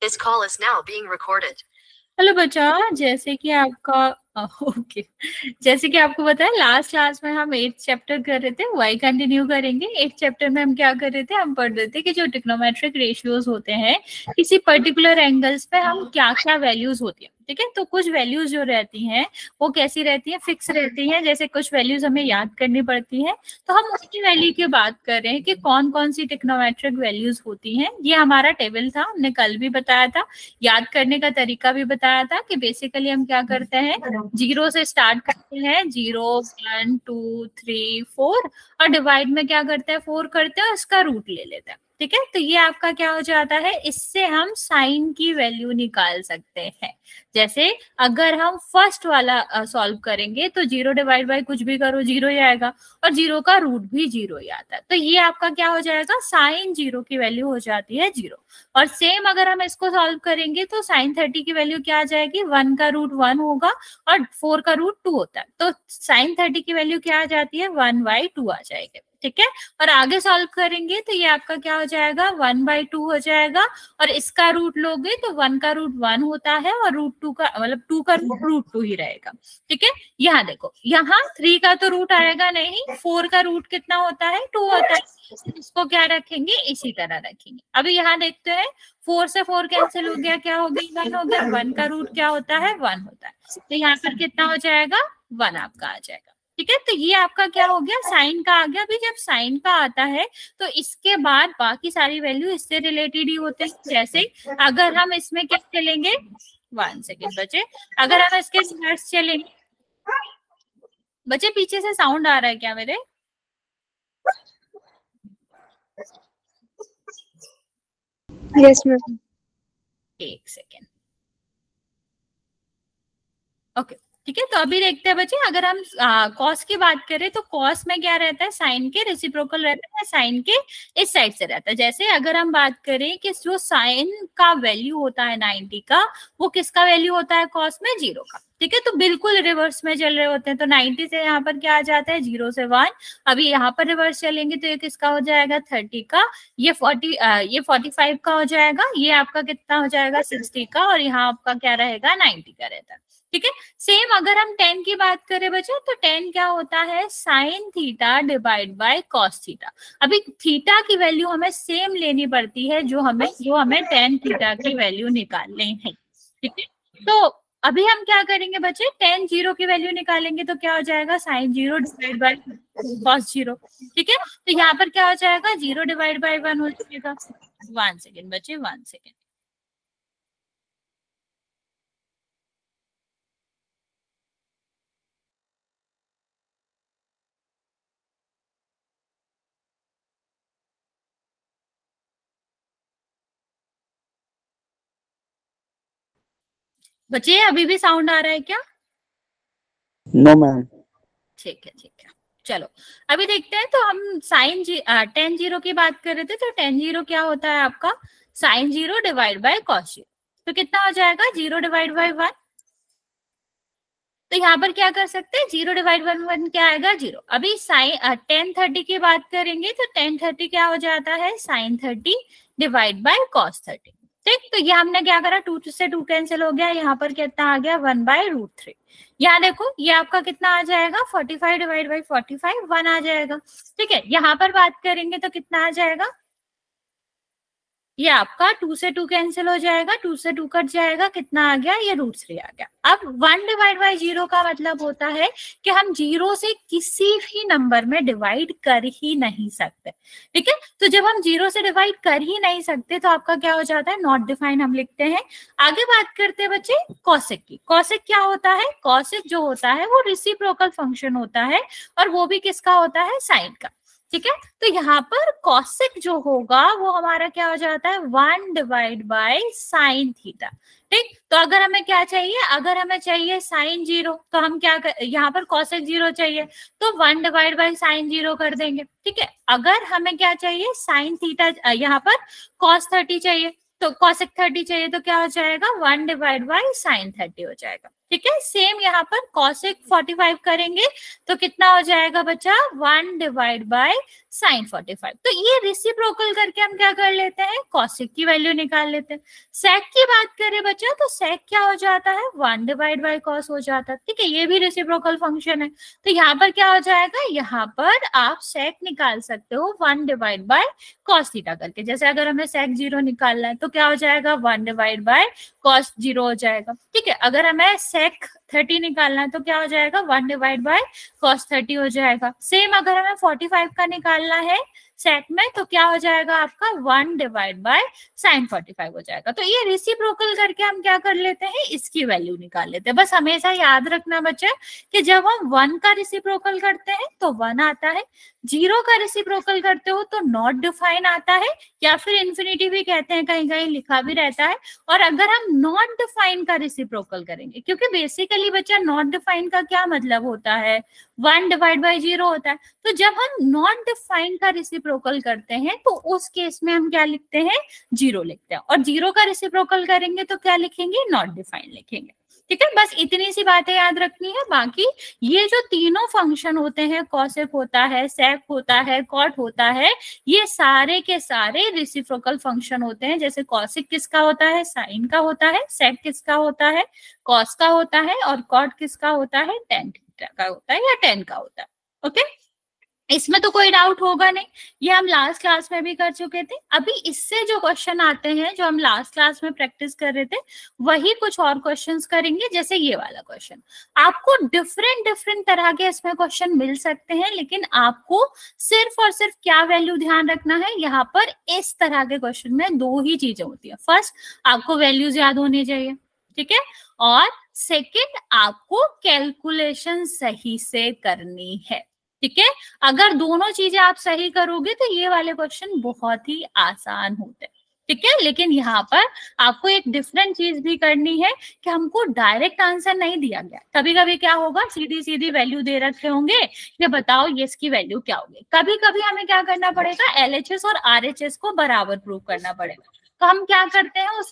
This call is now being recorded. Hello बच्चा, जैसे कि आपका ओके जैसे कि आपको पता है लास्ट क्लास में हम 8th चैप्टर कर रहे थे, वही कंटिन्यू करेंगे। 8th चैप्टर में हम क्या कर रहे थे, हम पढ़ रहे थे कि जो ट्रिग्नोमेट्रिक रेशियोज होते हैं किसी पर्टिकुलर एंगल्स पे हम क्या क्या वैल्यूज होती है, ठीक है। तो कुछ वैल्यूज जो रहती हैं वो कैसी रहती है, फिक्स रहती हैं। जैसे कुछ वैल्यूज हमें याद करनी पड़ती है, तो हम उसकी वैल्यू की बात कर रहे हैं कि कौन कौन सी ट्रिग्नोमेट्रिक वैल्यूज होती हैं। ये हमारा टेबल था, हमने कल भी बताया था, याद करने का तरीका भी बताया था कि बेसिकली हम क्या करते हैं, जीरो से स्टार्ट करते हैं, 0 1 2 3 4 और डिवाइड में क्या करते हैं, 4 करते हैं और इसका रूट ले लेते हैं, ठीक है। तो ये आपका क्या हो जाता है, इससे हम साइन की वैल्यू निकाल सकते हैं। जैसे अगर हम फर्स्ट वाला सॉल्व करेंगे तो 0 डिवाइड बाय कुछ भी करो 0 ही आएगा और 0 का रूट भी 0 ही आता है। तो ये आपका क्या हो जाएगा, साइन 0 की वैल्यू हो जाती है 0। और सेम अगर हम इसको सॉल्व करेंगे तो साइन 30 की वैल्यू क्या आ जाएगी, 1 का रूट 1 होगा और 4 का रूट 2 होता है। तो साइन 30 की वैल्यू क्या आ जाती है, 1/2 आ जाएगी, ठीक है। और आगे सॉल्व करेंगे तो ये आपका क्या हो जाएगा, 1/2 हो जाएगा और इसका रूट लोगे तो 1 का रूट 1 होता है और रूट 2 का मतलब 2 का रूट 2 ही रहेगा, ठीक है। यहाँ देखो, यहाँ 3 का तो रूट आएगा नहीं, 4 का रूट कितना होता है, 2 होता है। इसको क्या रखेंगे, इसी तरह रखेंगे। अभी यहाँ देखते हैं, 4 से 4 कैंसिल हो गया, क्या हो गया, 1 हो गया। 1 का रूट क्या होता है, 1 होता है। तो यहाँ पर कितना हो जाएगा, 1 आपका आ जाएगा, ठीक है। तो ये आपका क्या हो गया, साइन का आ गया। अभी जब साइन का आता है तो इसके बाद बाकी सारी वैल्यू इससे रिलेटेड ही होते हैं। जैसे अगर हम इसमें क्या चलेंगे, 1 सेकेंड बचे, अगर हम इसके रिवर्स चलेंगे, बच्चे पीछे से साउंड आ रहा है क्या मेरे, यस मैम। एक सेकेंड, ओके, ठीक है। तो अभी देखते हैं बच्चे, अगर हम कॉस की बात करें तो कॉस में क्या रहता है, साइन के रेसिप्रोकल रहता है, साइन के इस साइड से रहता है। जैसे अगर हम बात करें कि जो साइन का वैल्यू होता है 90 का, वो किसका वैल्यू होता है, कॉस में 0 का, ठीक है। तो बिल्कुल रिवर्स में चल रहे होते हैं। तो 90 से यहाँ पर क्या आ जाता है, 0 से 1। अभी यहाँ पर रिवर्स चलेंगे तो ये किसका हो जाएगा, 30 का, ये 45 का हो जाएगा, ये आपका कितना हो जाएगा, 60 का, और यहाँ आपका क्या रहेगा, 90 का रहता है, ठीक है। सेम अगर हम 10 की बात करें बच्चों, तो 10 क्या होता है, sine theta divide by cos theta. अभी थीटा की वैल्यू हमें सेम लेनी पड़ती है जो हमें 10 थीटा की वैल्यू निकालनी है, ठीक है। तो अभी हम क्या करेंगे बच्चे, 10 0 की वैल्यू निकालेंगे तो क्या हो जाएगा, साइन 0 डिवाइड बाय कॉस 0, ठीक है। तो यहाँ पर क्या हो जाएगा, 0 डिवाइड बाय 1 हो जाएगा। 1 सेकेंड बच्चे, 1 सेकेंड, बच्चे अभी भी साउंड आ रहा है क्या, नो मैम। ठीक है, ठीक है। चलो अभी देखते हैं। तो हम साइन 10 0 की बात कर रहे थे, तो 10 0 क्या होता है आपका, साइन 0 डिवाइड बाय कॉस 0। तो कितना हो जाएगा, 0 डिवाइड बाय 1। तो यहाँ पर क्या कर सकते हैं, 0 डिवाइड बाय 1 क्या आएगा, 0। अभी साइन 10 30 की बात करेंगे तो 10 30 क्या हो जाता है, साइन 30 डिवाइड बाय कॉस 30, ठीक। तो ये हमने क्या करा, 2 से 2 कैंसिल हो गया, यहाँ पर कितना आ गया, 1/√3। यहाँ देखो ये आपका कितना आ जाएगा, 45 डिवाइड बाई 45, 1 आ जाएगा, ठीक है। यहाँ पर बात करेंगे तो कितना आ जाएगा, ये आपका 2 से 2 कैंसिल हो जाएगा, 2 से 2 कट जाएगा, कितना आ गया, ये √3 आ गया। अब 1 डिवाइड बाई 0 का मतलब होता है कि हम 0 से किसी भी नंबर में डिवाइड कर ही नहीं सकते, ठीक है। तो जब हम 0 से डिवाइड कर ही नहीं सकते तो आपका क्या हो जाता है, नॉट डिफाइन हम लिखते हैं। आगे बात करते हैं बच्चे कॉसेक की। कॉसेक क्या होता है, कॉसेक जो होता है वो रेसिप्रोकल फंक्शन होता है और वो भी किसका होता है, साइन का, ठीक है। तो यहाँ पर कॉसेक जो होगा वो हमारा क्या हो जाता है, 1 डिवाइड बाय साइन थीटा, ठीक। तो अगर हमें क्या चाहिए, अगर हमें चाहिए साइन 0 तो हम क्या यहाँ पर कॉसेक 0 चाहिए तो 1 डिवाइड बाय साइन 0 कर देंगे, ठीक है। अगर हमें क्या चाहिए, साइन थीटा, यहाँ पर कॉस 30 चाहिए तो कॉसेक 30 चाहिए तो क्या हो जाएगा, 1 डिवाइड बाय साइन 30 हो जाएगा, ठीक है। सेम यहाँ पर कॉसेक 45 करेंगे तो कितना हो जाएगा बच्चा 1 डिवाइड बाय साइन 45। तो ये रेसिप्रोकल करके हम क्या कर लेते हैं, कॉसेक की वैल्यू निकाल लेते हैं। सेक की बात करें बच्चा तो सेक क्या हो जाता है 1 डिवाइड बाय कॉस हो जाता है। ठीक है, ये भी रेसिप्रोकल फंक्शन है। तो यहाँ पर क्या हो जाएगा, यहाँ पर आप सेक निकाल सकते हो 1 डिवाइड बाय कॉस थीटा करके। जैसे अगर हमें सेक 0 निकालना है तो क्या हो जाएगा 1 डिवाइड बाय कॉस 0 हो जाएगा। ठीक है, अगर हमें सेक 30 निकालना है तो क्या हो जाएगा 1 डिवाइड बाय कॉस 30 हो जाएगा। सेम अगर हमें 45 का निकालना है सेक में तो क्या हो जाएगा आपका 1 डिवाइड बाय साइन 45 हो जाएगा। तो ये रेसिप्रोकल करके हम क्या कर लेते हैं, इसकी वैल्यू निकाल लेते हैं। बस हमेशा याद रखना बच्चे कि जब हम 1 का रेसिप्रोकल करते हैं तो 1 आता है, 0 का रेसिप्रोकल करते हो तो नॉट डिफाइन आता है, या फिर इन्फिनिटी भी कहते हैं, कहीं कहीं लिखा भी रहता है। और अगर हम नॉट डिफाइन का रेसिप्रोकल करेंगे, क्योंकि बेसिकली बच्चा नॉट डिफाइन का क्या मतलब होता है 1 डिवाइड बाय 0 होता है। तो जब हम नॉट डिफाइन का रेसिप्रोकल करते हैं तो उस केस में हम क्या लिखते हैं 0 लिखते हैं, और 0 का रेसिप्रोकल करेंगे तो क्या लिखेंगे नॉट डिफाइन लिखेंगे। ठीक है, बस इतनी सी बातें याद रखनी है। बाकी ये जो तीनों फंक्शन होते हैं, कॉसेक होता है, सेक होता है, कॉट होता है, ये सारे के सारे रेसिप्रोकल फंक्शन होते हैं। जैसे कॉसेक किसका होता है, साइन का होता है, सेक किसका होता है, कॉस का होता है, और कॉट किसका होता है, टेन थीटा का होता है या टेन का होता है। ओके, इसमें तो कोई डाउट होगा नहीं, ये हम लास्ट क्लास में भी कर चुके थे। अभी इससे जो क्वेश्चन आते हैं जो हम लास्ट क्लास में प्रैक्टिस कर रहे थे, वही कुछ और क्वेश्चंस करेंगे। जैसे ये वाला क्वेश्चन, आपको डिफरेंट डिफरेंट तरह के इसमें क्वेश्चन मिल सकते हैं, लेकिन आपको सिर्फ और सिर्फ क्या वैल्यू ध्यान रखना है, यहाँ पर इस तरह के क्वेश्चन में दो ही चीजें होती है। फर्स्ट, आपको वैल्यूज याद होनी चाहिए, ठीक है, और सेकेंड, आपको कैलकुलेशन सही से करनी है। ठीक है, अगर दोनों चीजें आप सही करोगे तो ये वाले क्वेश्चन बहुत ही आसान होते हैं। ठीक है, लेकिन यहाँ पर आपको एक डिफरेंट चीज भी करनी है कि हमको डायरेक्ट आंसर नहीं दिया गया। कभी कभी क्या होगा, सीधी सीधी वैल्यू दे रखे होंगे कि बताओ ये इसकी वैल्यू क्या होगी। कभी कभी हमें क्या करना पड़ेगा, एलएचएस और आरएचएस को बराबर प्रूव करना पड़ेगा। तो हम क्या करते हैं उस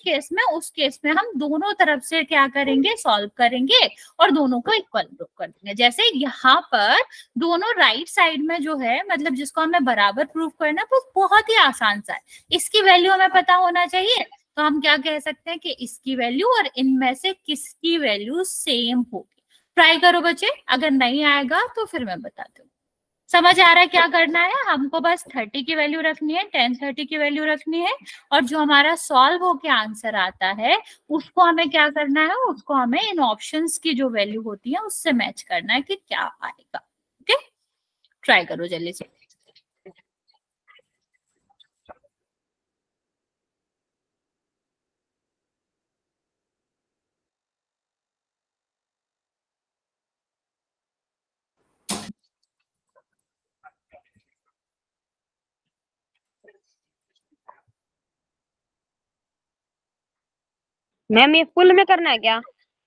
केस में हम दोनों तरफ से क्या करेंगे, सॉल्व करेंगे और दोनों को इक्वल प्रूव कर देंगे। जैसे यहाँ पर दोनों राइट साइड में जो है, मतलब जिसको हमें बराबर प्रूव करना है, वो बहुत ही आसान सा है। इसकी वैल्यू हमें पता होना चाहिए, तो हम क्या कह सकते हैं कि इसकी वैल्यू और इनमें से किसकी वैल्यू सेम होगी। ट्राई करो बच्चे, अगर नहीं आएगा तो फिर मैं बताती हूँ। समझ आ रहा है क्या करना है, हमको बस 30 की वैल्यू रखनी है, 1030 की वैल्यू रखनी है, और जो हमारा सॉल्व होके आंसर आता है उसको हमें क्या करना है, उसको हमें इन ऑप्शंस की जो वैल्यू होती है उससे मैच करना है कि क्या आएगा। ओके, ट्राई करो जल्दी से। मैम ये फुल में करना है क्या?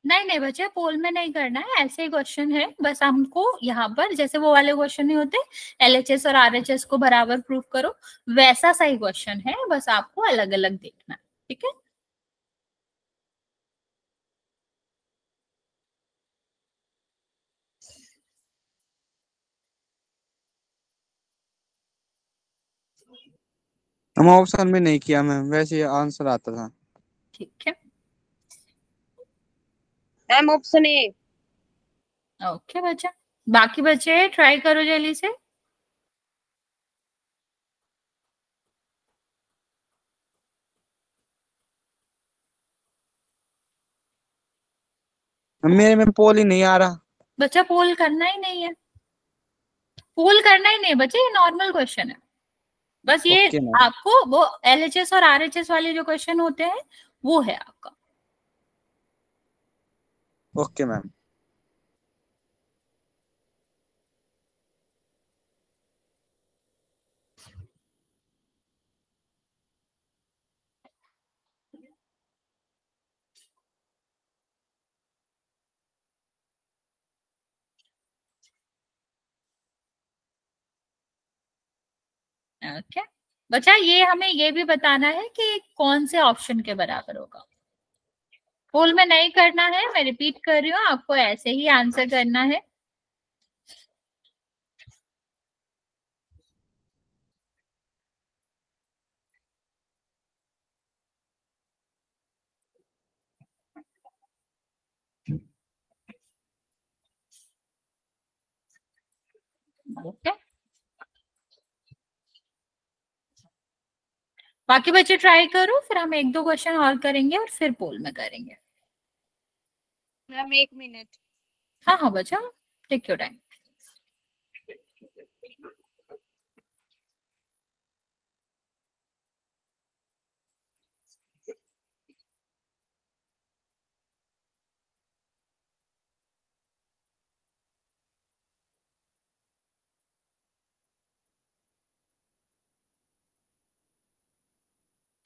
नहीं नहीं बच्चे, पोल में नहीं करना है, ऐसे ही क्वेश्चन है। बस हमको यहाँ पर जैसे वो वाले क्वेश्चन नहीं होते एलएचएस और आरएचएस को बराबर प्रूफ करो, वैसा सही क्वेश्चन है, बस आपको अलग अलग देखना है। ठीक है, हम ऑप्शन में नहीं किया मैम, वैसे आंसर आता था। ठीक है, मैम ऑप्शन ए। ओके बच्चा, बाकी बच्चे ट्राई करो जल्दी से। मेरे में पोल ही नहीं आ रहा। बच्चा पोल करना ही नहीं है, पोल करना ही नहीं है बच्चे, ये नॉर्मल क्वेश्चन है। बस ये ओके मैम। आपको वो एलएचएस और आरएचएस वाले जो क्वेश्चन होते हैं वो है आपका। Okay ma'am. ओके बच्चा, ये हमें ये भी बताना है कि कौन से ऑप्शन के बराबर होगा। पोल में नहीं करना है, मैं रिपीट कर रही हूँ, आपको ऐसे ही आंसर करना है। ओके, बाकी बच्चे ट्राई करो, फिर हम एक दो क्वेश्चन और करेंगे और फिर पोल में करेंगे। Ma'am 1 minute. हाँ हाँ बच्चा, टेक योर टाइम।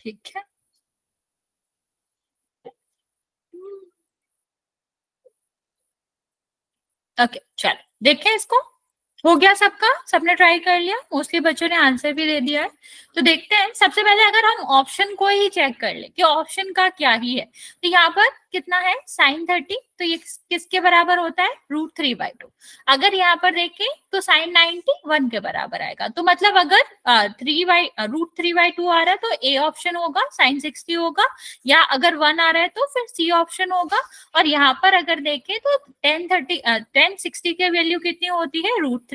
ठीक है, ओके चलो देखें इसको। हो गया सबका, सबने ट्राई कर लिया, मोस्टली बच्चों ने आंसर भी दे दिया है। तो देखते हैं, सबसे पहले अगर हम ऑप्शन को ही चेक कर ले कि ऑप्शन का क्या ही है, तो यहाँ पर कितना है sin 30, तो ये किसके बराबर होता है, √3/2। अगर यहाँ पर देखें तो sin 90 1 के बराबर आएगा, तो मतलब अगर √3/2 आ रहा है तो ए ऑप्शन होगा, sin 60 होगा, या अगर 1 आ रहा है तो फिर सी ऑप्शन होगा। और यहाँ पर अगर देखें तो tan 60 की वैल्यू कितनी होती है, √3,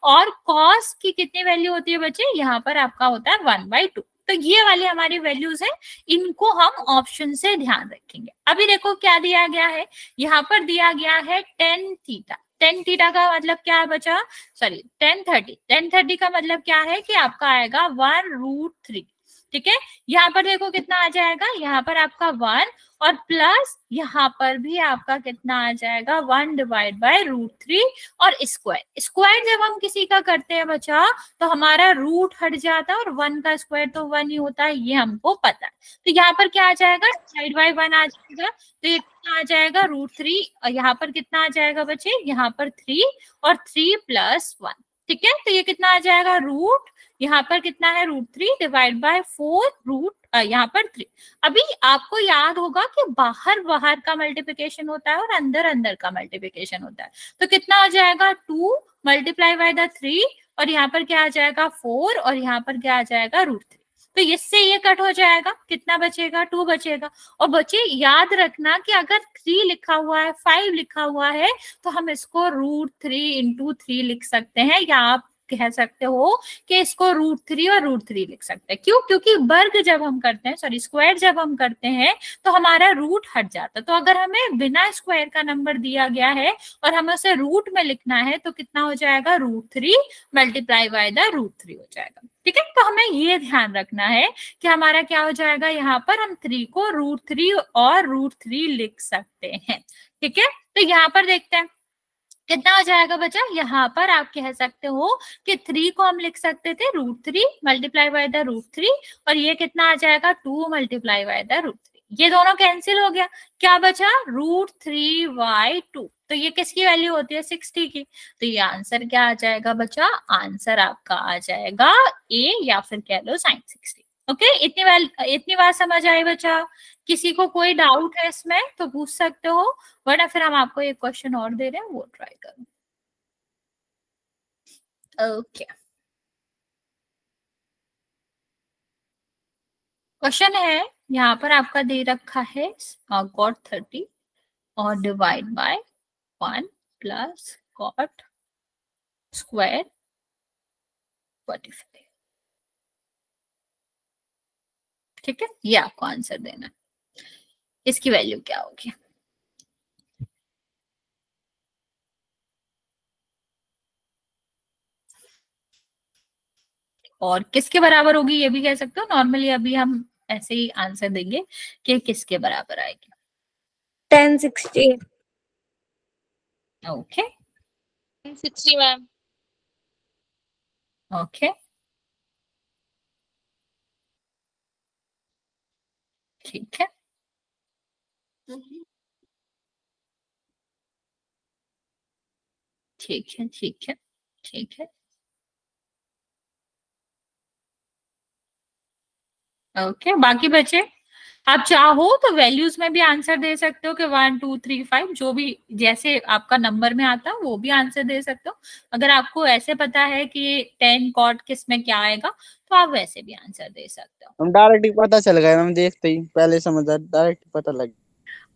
और cos की कितनी वैल्यू होती है बच्चे, यहाँ पर आपका होता है 1/2। तो ये वाली हमारी वैल्यूज है, इनको हम ऑप्शन से ध्यान रखेंगे। अभी देखो क्या दिया गया है, यहाँ पर दिया गया है tan थीटा। tan थीटा का मतलब क्या है बच्चा, सॉरी tan 30 का मतलब क्या है कि आपका आएगा 1√3। ठीक है, यहाँ पर देखो कितना आ जाएगा, यहाँ पर आपका 1 और प्लस यहाँ पर भी आपका कितना आ जाएगा 1/√3 और स्क्वायर। स्क्वायर जब हम किसी का करते हैं बच्चा तो हमारा रूट हट जाता है और 1 का स्क्वायर तो 1 ही होता है, ये हमको पता है। तो यहाँ पर क्या आ जाएगा, डिवाइड बाय 1 आ जाएगा, तो ये कितना आ जाएगा √3, और यहाँ पर कितना आ जाएगा बच्चे, यहाँ पर 3 और 3 + 1। ठीक है, तो ये कितना आ जाएगा रूट, यहाँ पर कितना है √3 डिवाइड बाय 4 रूट यहाँ पर 3। अभी आपको याद होगा कि बाहर बाहर का मल्टीप्लिकेशन होता है और अंदर अंदर का मल्टीप्लिकेशन होता है, तो कितना आ जाएगा 2 मल्टीप्लाई बाय द 3, और यहाँ पर क्या आ जाएगा 4, और यहाँ पर क्या आ जाएगा √3। तो इससे ये कट हो जाएगा, कितना बचेगा, 2 बचेगा। और बच्चे याद रखना कि अगर 3 लिखा हुआ है, 5 लिखा हुआ है, तो हम इसको √3 × 3 लिख सकते हैं, या आप कह सकते हो कि इसको √3 और √3 लिख सकते हैं। क्यों, क्योंकि वर्ग जब हम करते हैं, सॉरी स्क्वायर जब हम करते हैं तो हमारा रूट हट जाता है। तो अगर हमें बिना स्क्वायर का नंबर दिया गया है और हमें उसे रूट में लिखना है तो कितना हो जाएगा, √3 मल्टीप्लाई बाय द √3 हो जाएगा। ठीक है, तो हमें ये ध्यान रखना है कि हमारा क्या हो जाएगा, यहाँ पर हम 3 को √3 और √3 लिख सकते हैं। ठीक है, तो यहाँ पर देखते हैं कितना हो जाएगा बच्चा, यहाँ पर आप कह सकते हो कि 3 को हम लिख सकते थे √3 मल्टीप्लाई बाय द √3, और ये कितना आ जाएगा 2 मल्टीप्लाई बाय द √3। ये दोनों कैंसिल हो गया, क्या बचा √3/2। तो ये किसकी वैल्यू होती है, 60 की। तो ये आंसर क्या आ जाएगा बच्चा, आंसर आपका आ जाएगा ए, या फिर कह लो sin 60। ओके, इतनी बात समझ आई बच्चा? किसी को कोई डाउट है इसमें तो पूछ सकते हो, वरना फिर हम आपको एक क्वेश्चन और दे रहे हैं, वो ट्राई करो। ओके, क्वेश्चन है यहाँ पर आपका दे रखा है cot 30 और डिवाइड बाय 1 + cot स्क्वायर 45। ठीक है, ये आपको आंसर देना है, इसकी वैल्यू क्या होगी। और किसके बराबर होगी ये भी कह सकते हो, नॉर्मली अभी हम ऐसे ही आंसर देंगे कि किसके बराबर आएगी। tan 60। Okay 60 ma'am. ओके, ठीक है, ठीक है, ठीक है, ठीक है। ओके, बाकी बचे आप चाहो तो वैल्यूज में भी आंसर दे सकते हो कि 1 2 3 5 जो भी जैसे आपका नंबर में आता है वो भी आंसर दे सकते हो। अगर आपको ऐसे पता है कि 10 कॉट किस में क्या आएगा तो आप वैसे भी आंसर दे सकते हो। हम डायरेक्ट ही पता चल गए मैम, देखते ही पहले समझ डायरेक्ट पता लग।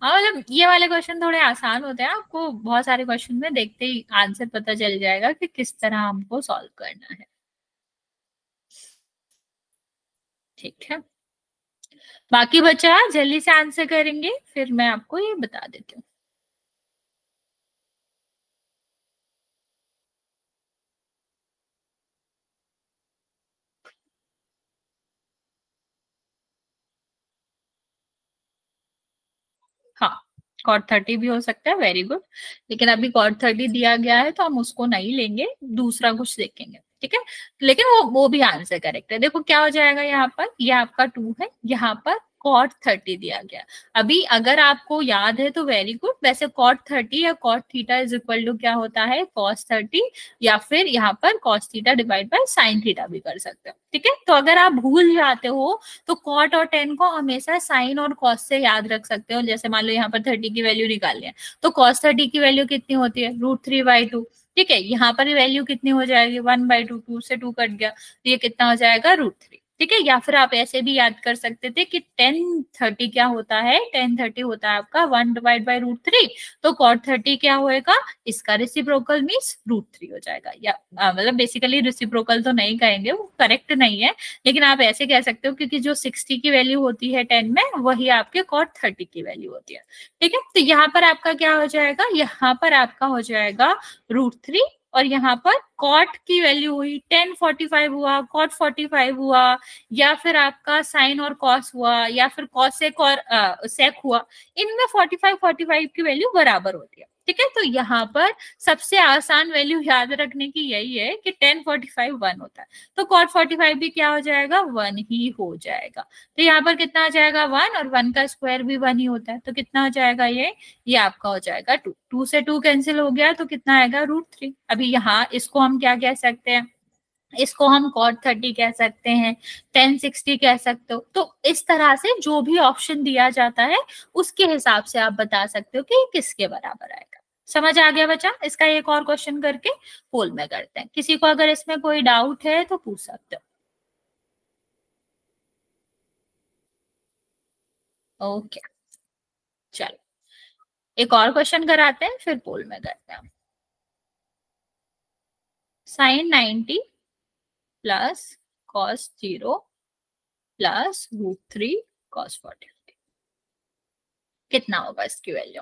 हाँ मतलब ये वाले क्वेश्चन थोड़े आसान होते हैं, आपको बहुत सारे क्वेश्चन में देखते ही आंसर पता चल जाएगा कि किस तरह हमको सॉल्व करना है। ठीक है, बाकी बचा जल्दी से आंसर करेंगे फिर मैं आपको ये बता देती हूँ। हाँ कॉट 30 भी हो सकता है, वेरी गुड, लेकिन अभी कॉट 30 दिया गया है तो हम उसको नहीं लेंगे, दूसरा कुछ देखेंगे। ठीक है, लेकिन वो भी आंसर करेक्ट है। देखो क्या हो जाएगा, यहाँ पर ये आपका 2 है, यहाँ पर कॉट 30 दिया गया। अभी अगर आपको याद है तो वेरी गुड, वैसे कॉट 30 या cot theta is equal to क्या होता है, कॉस 30, या फिर यहाँ पर cos theta divide by sine theta भी कर सकते हो। ठीक है, तो अगर आप भूल जाते हो तो कॉट और टेन को हमेशा साइन और कॉस से याद रख सकते हो। जैसे मान लो यहाँ पर 30 की वैल्यू निकालनी है तो कॉस 30 की वैल्यू कितनी होती है, √3/2। ठीक है, यहाँ पर वैल्यू कितनी हो जाएगी, 1/2, 2 से 2 कट गया तो ये कितना हो जाएगा, √3। ठीक है, या फिर आप ऐसे भी याद कर सकते थे कि 1030 क्या होता है, 1030 होता है आपका 1/√3, तो कॉट 30 क्या होएगा, इसका रेसिप्रोकल मीन्स √3 हो जाएगा। या मतलब बेसिकली रेसिप्रोकल तो नहीं कहेंगे, वो करेक्ट नहीं है, लेकिन आप ऐसे कह सकते हो क्योंकि जो 60 की वैल्यू होती है 10 में वही आपके कॉट 30 की वैल्यू होती है। ठीक है, तो यहाँ पर आपका क्या हो जाएगा, यहाँ पर आपका हो जाएगा √3, और यहाँ पर कॉट की वैल्यू हुई 1045 हुआ, कॉट 45 हुआ, या फिर आपका साइन और कॉस हुआ, या फिर कॉसेक और सेक हुआ, इनमें 45 की वैल्यू बराबर होती है। ठीक है, तो यहाँ पर सबसे आसान वैल्यू याद रखने की यही है कि 1045 1 होता है, तो कॉट 45 भी क्या हो जाएगा, 1 ही हो जाएगा। तो यहाँ पर कितना आ जाएगा, 1, और 1 का स्क्वायर भी 1 ही होता है, तो कितना हो जाएगा, ये आपका हो जाएगा 2। 2 से 2 कैंसिल हो गया तो कितना आएगा, √3। अभी यहाँ इसको हम क्या कह सकते हैं, इसको हम कॉट 30 कह सकते हैं, 1060 कह सकते हो। तो इस तरह से जो भी ऑप्शन दिया जाता है उसके हिसाब से आप बता सकते हो कि ये किसके बराबर आएगा। समझ आ गया बच्चा? इसका एक और क्वेश्चन करके पोल में करते हैं। किसी को अगर इसमें कोई डाउट है तो पूछ सकते हो। ओके चलो एक और क्वेश्चन कराते हैं फिर पोल में करते हैं। Sine 90 plus cos 0 plus √3 cos 40 कितना होगा इसकी वैल्यू?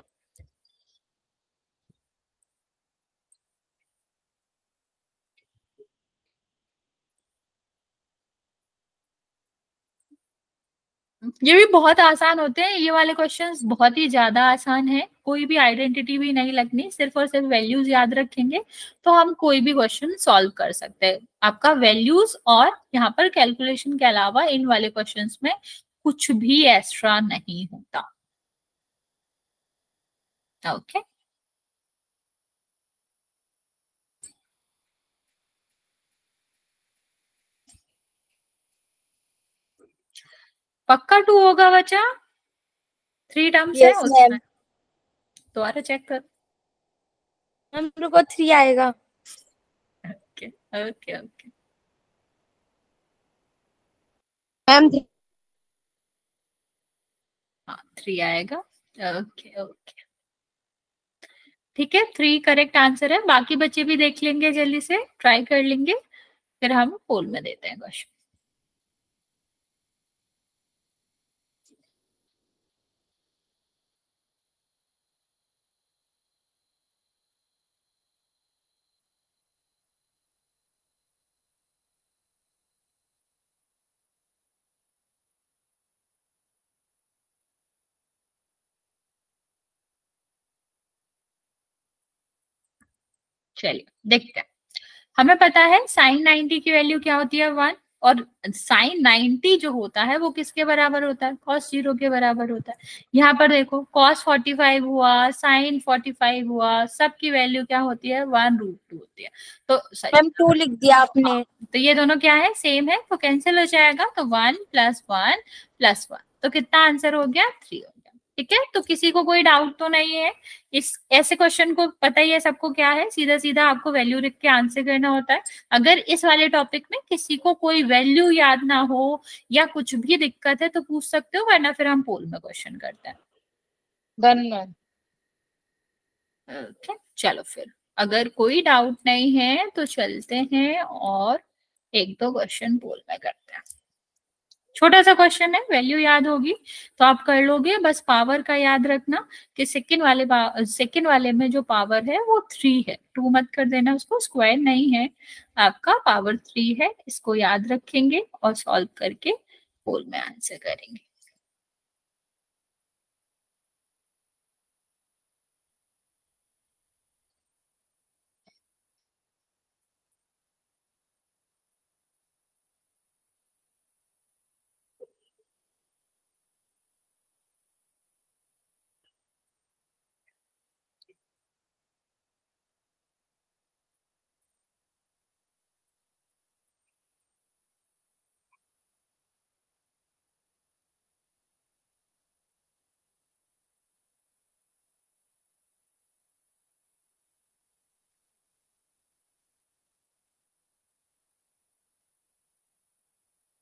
ये भी बहुत आसान होते हैं, ये वाले क्वेश्चंस बहुत ही ज्यादा आसान है, कोई भी आइडेंटिटी भी नहीं लगनी, सिर्फ और सिर्फ वैल्यूज याद रखेंगे तो हम कोई भी क्वेश्चन सॉल्व कर सकते हैं। आपका वैल्यूज और यहाँ पर कैलकुलेशन के अलावा इन वाले क्वेश्चंस में कुछ भी एक्स्ट्रा नहीं होता। ओके पक्का 2 होगा बच्चा, 3 टर्म्स है उसमें, दोबारा चेक कर। हम लोग को 3 आएगा। ओके ओके ओके मैम हाँ 3 आएगा। ओके ओके ठीक है, 3 करेक्ट आंसर है। बाकी बच्चे भी देख लेंगे, जल्दी से ट्राई कर लेंगे, फिर हम पोल में देते हैं क्वेश्चन। चलिए देखते हैं। हमें पता है साइन 90 की वैल्यू क्या होती है, 1, और साइन 90 जो होता है वो किसके बराबर होता है, कॉस 0 के बराबर होता है। यहाँ पर देखो कॉस 45 हुआ, साइन 45 हुआ, सबकी वैल्यू क्या होती है, 1√2 होती है। तो मैम 2 लिख दिया आपने। तो ये दोनों क्या है, सेम है, तो कैंसिल हो जाएगा, तो 1 + 1 + 1 तो कितना आंसर हो गया? 3 हो गया। ठीक है, तो किसी को कोई डाउट तो नहीं है इस ऐसे क्वेश्चन को? पता ही है सबको क्या है, सीधा सीधा आपको वैल्यू लिख के आंसर करना होता है। अगर इस वाले टॉपिक में किसी को कोई वैल्यू याद ना हो या कुछ भी दिक्कत है तो पूछ सकते हो, वरना फिर हम पोल में क्वेश्चन करते हैं। Done ma'am. ओके, चलो फिर अगर कोई डाउट नहीं है तो चलते हैं और एक दो क्वेश्चन पोल में करते हैं। छोटा सा क्वेश्चन है, वैल्यू याद होगी तो आप कर लोगे। बस पावर का याद रखना कि सेकंड वाले में जो पावर है वो 3 है, 2 मत कर देना उसको, स्क्वायर नहीं है आपका, पावर 3 है। इसको याद रखेंगे और सॉल्व करके पोल में आंसर करेंगे।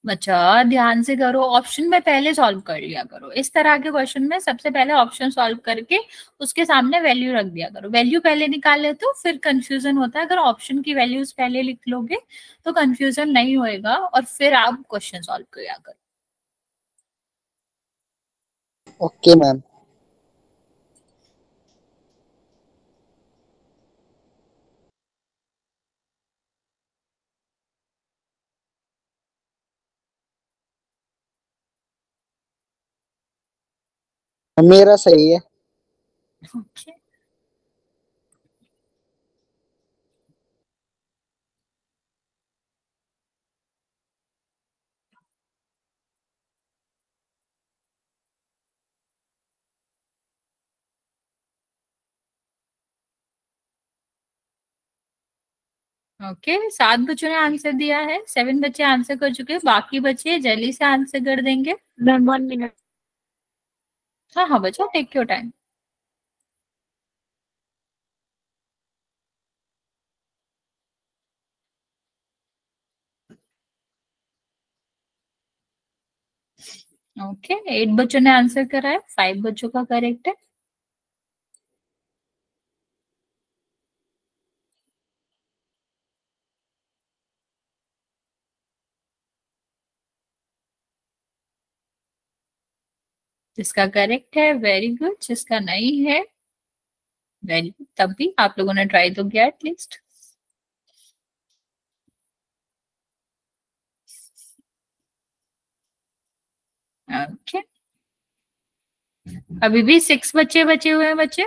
बच्चा ध्यान से करो, ऑप्शन में पहले सॉल्व कर लिया करो। इस तरह के क्वेश्चन में सबसे पहले ऑप्शन सॉल्व करके उसके सामने वैल्यू रख दिया करो। वैल्यू पहले निकाले तो फिर कंफ्यूजन होता है। अगर ऑप्शन की वैल्यूज पहले लिख लोगे तो कंफ्यूजन नहीं होएगा और फिर आप क्वेश्चन सॉल्व किया करो। Okay ma'am. मेरा सही है। ओके, ओके 7 बच्चों ने आंसर दिया है, 7 बच्चे आंसर कर चुके हैं, बाकी बच्चे जल्दी से आंसर कर देंगे। Ma'am 1 minute. हाँ हाँ बच्चों, टेक योर टाइम। ओके 8 बच्चों ने आंसर करा है, 5 बच्चों का करेक्ट है। जिसका करेक्ट है वेरी गुड, जिसका नहीं है वेरी गुड, तब भी आप लोगों ने ट्राई तो किया एटलीस्ट। ओके, अभी भी 6 बच्चे बचे हुए हैं बच्चे।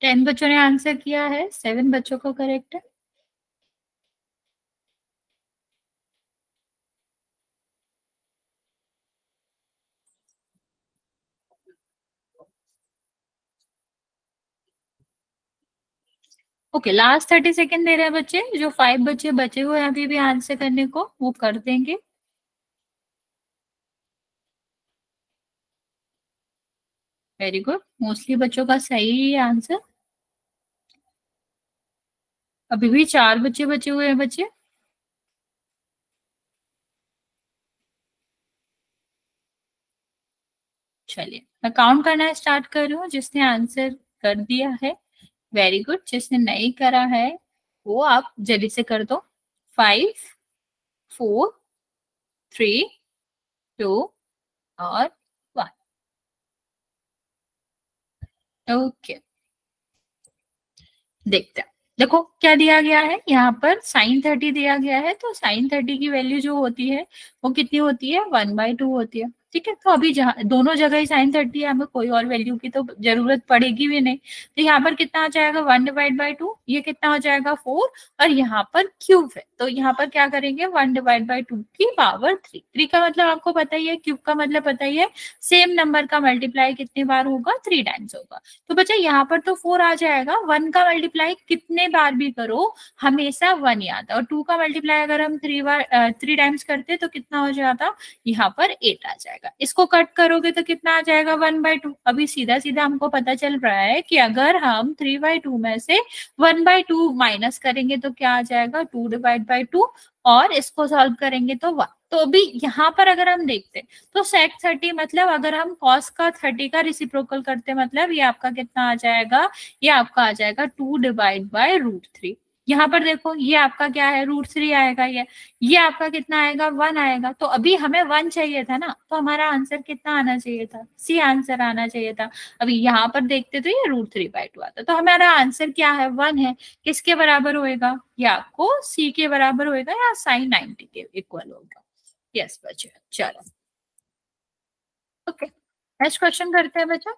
टेन बच्चों ने आंसर किया है, 7 बच्चों को करेक्ट है। ओके, लास्ट 30 सेकेंड दे रहे हैं बच्चे। जो 5 बच्चे बचे हुए हैं अभी भी आंसर करने को, वो कर देंगे। वेरी गुड, मोस्टली बच्चों का सही है आंसर। अभी भी 4 बच्चे बचे हुए हैं बच्चे। चलिए मैं काउंट करना स्टार्ट कर रही हूँ। जिसने आंसर कर दिया है वेरी गुड, जिसने नहीं करा है वो आप जल्दी से कर दो। 5 4 3 2 और 1। ओके, देखते हैं। देखो क्या दिया गया है यहाँ पर, साइन 30 दिया गया है, तो साइन 30 की वैल्यू जो होती है वो कितनी होती है? 1/2 होती है। ठीक है। तो अभी जहाँ दोनों जगह ही साइन 30 है, हमें कोई और वैल्यू की तो जरूरत पड़ेगी भी नहीं। तो यहाँ पर कितना आ जाएगा 1/2, ये कितना हो जाएगा 4, और यहाँ पर क्यूब है तो यहाँ पर क्या करेंगे 1/2 की पावर 3। 3 का मतलब आपको पता ही है, क्यूब का मतलब पता ही है, सेम नंबर का मल्टीप्लाई कितनी बार होगा 3 टाइम्स होगा। तो बच्चा यहाँ पर तो 4 आ जाएगा, 1 का मल्टीप्लाई कितने बार भी करो हमेशा 1 ही आता है, और 2 का मल्टीप्लाई अगर हम 3 टाइम्स करते तो कितना हो जाता, यहाँ पर 8 आ जाएगा। इसको कट करोगे तो कितना आ जाएगा 1/2। अभी सीधा सीधा हमको पता चल रहा है कि अगर हम 3/2 में से 1/2 माइनस करेंगे तो क्या आ जाएगा 2/2, और इसको सॉल्व करेंगे तो 1। तो अभी यहाँ पर अगर हम देखते तो sec 30 मतलब अगर हम cos का 30 का रिसिप्रोकल करते मतलब ये आपका कितना आ जाएगा, ये आपका आ जाएगा 2/√3। यहाँ पर देखो ये आपका क्या है √3 आएगा, ये आपका कितना आएगा 1 आएगा। तो अभी हमें 1 चाहिए था ना, तो हमारा आंसर कितना आना चाहिए था, सी आंसर आना चाहिए था। अभी यहाँ पर देखते तो ये √3/2 आता, तो हमारा आंसर क्या है 1 है। किसके बराबर होएगा, ये आपको सी के बराबर होएगा या sin 90 के इक्वल होगा। यस बच्चे, चलो ओके नेक्स्ट क्वेश्चन करते हैं बच्चा।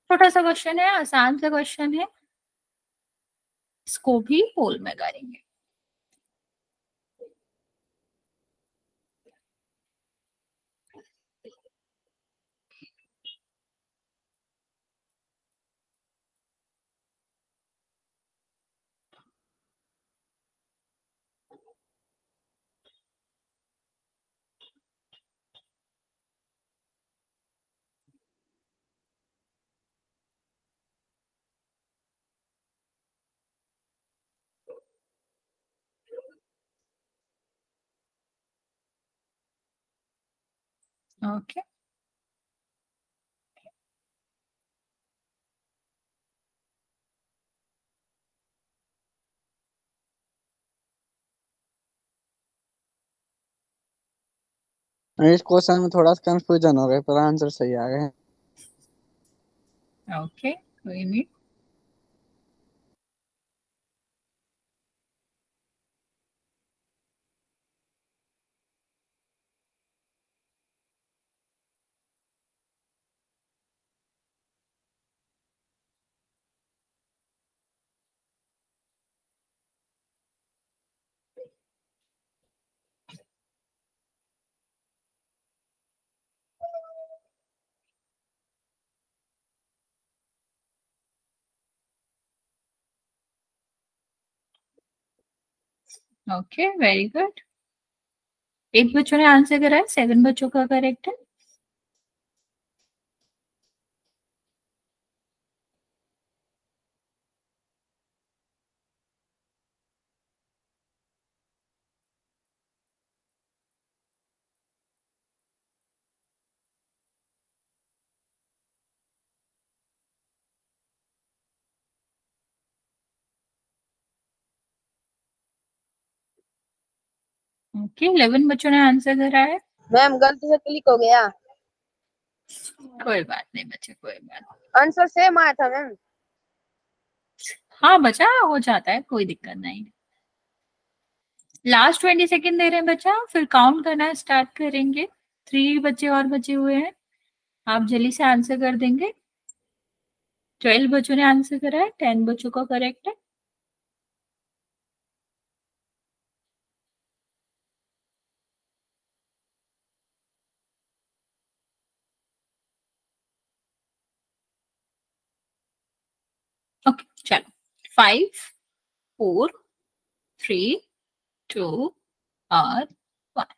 छोटा सा क्वेश्चन है, आसान सा क्वेश्चन है, इसको भी पोल में करेंगे। ओके इस क्वेश्चन में थोड़ा सा कंफ्यूजन हो गया पर आंसर सही आ गए। ओके कोई नहीं। Okay very good. 8 बच्चों ने आंसर करा है, 7 बच्चों का करेक्ट है। ओके 11 बच्चों ने आंसर करा है। मैम गलती से क्लिक हो गया। कोई बात नहीं बच्चे, कोई बात। आंसर सेम आया था मैम। हाँ बच्चा हो जाता है, कोई दिक्कत नहीं। लास्ट 20 सेकेंड दे रहे हैं बच्चा, फिर काउंट करना स्टार्ट करेंगे। 3 बच्चे और बचे हुए हैं, आप जल्दी से आंसर कर देंगे। 12 बच्चों ने आंसर करा है, 10 बच्चों का करेक्ट है। ओके चलो 5 4 3 2 और 1।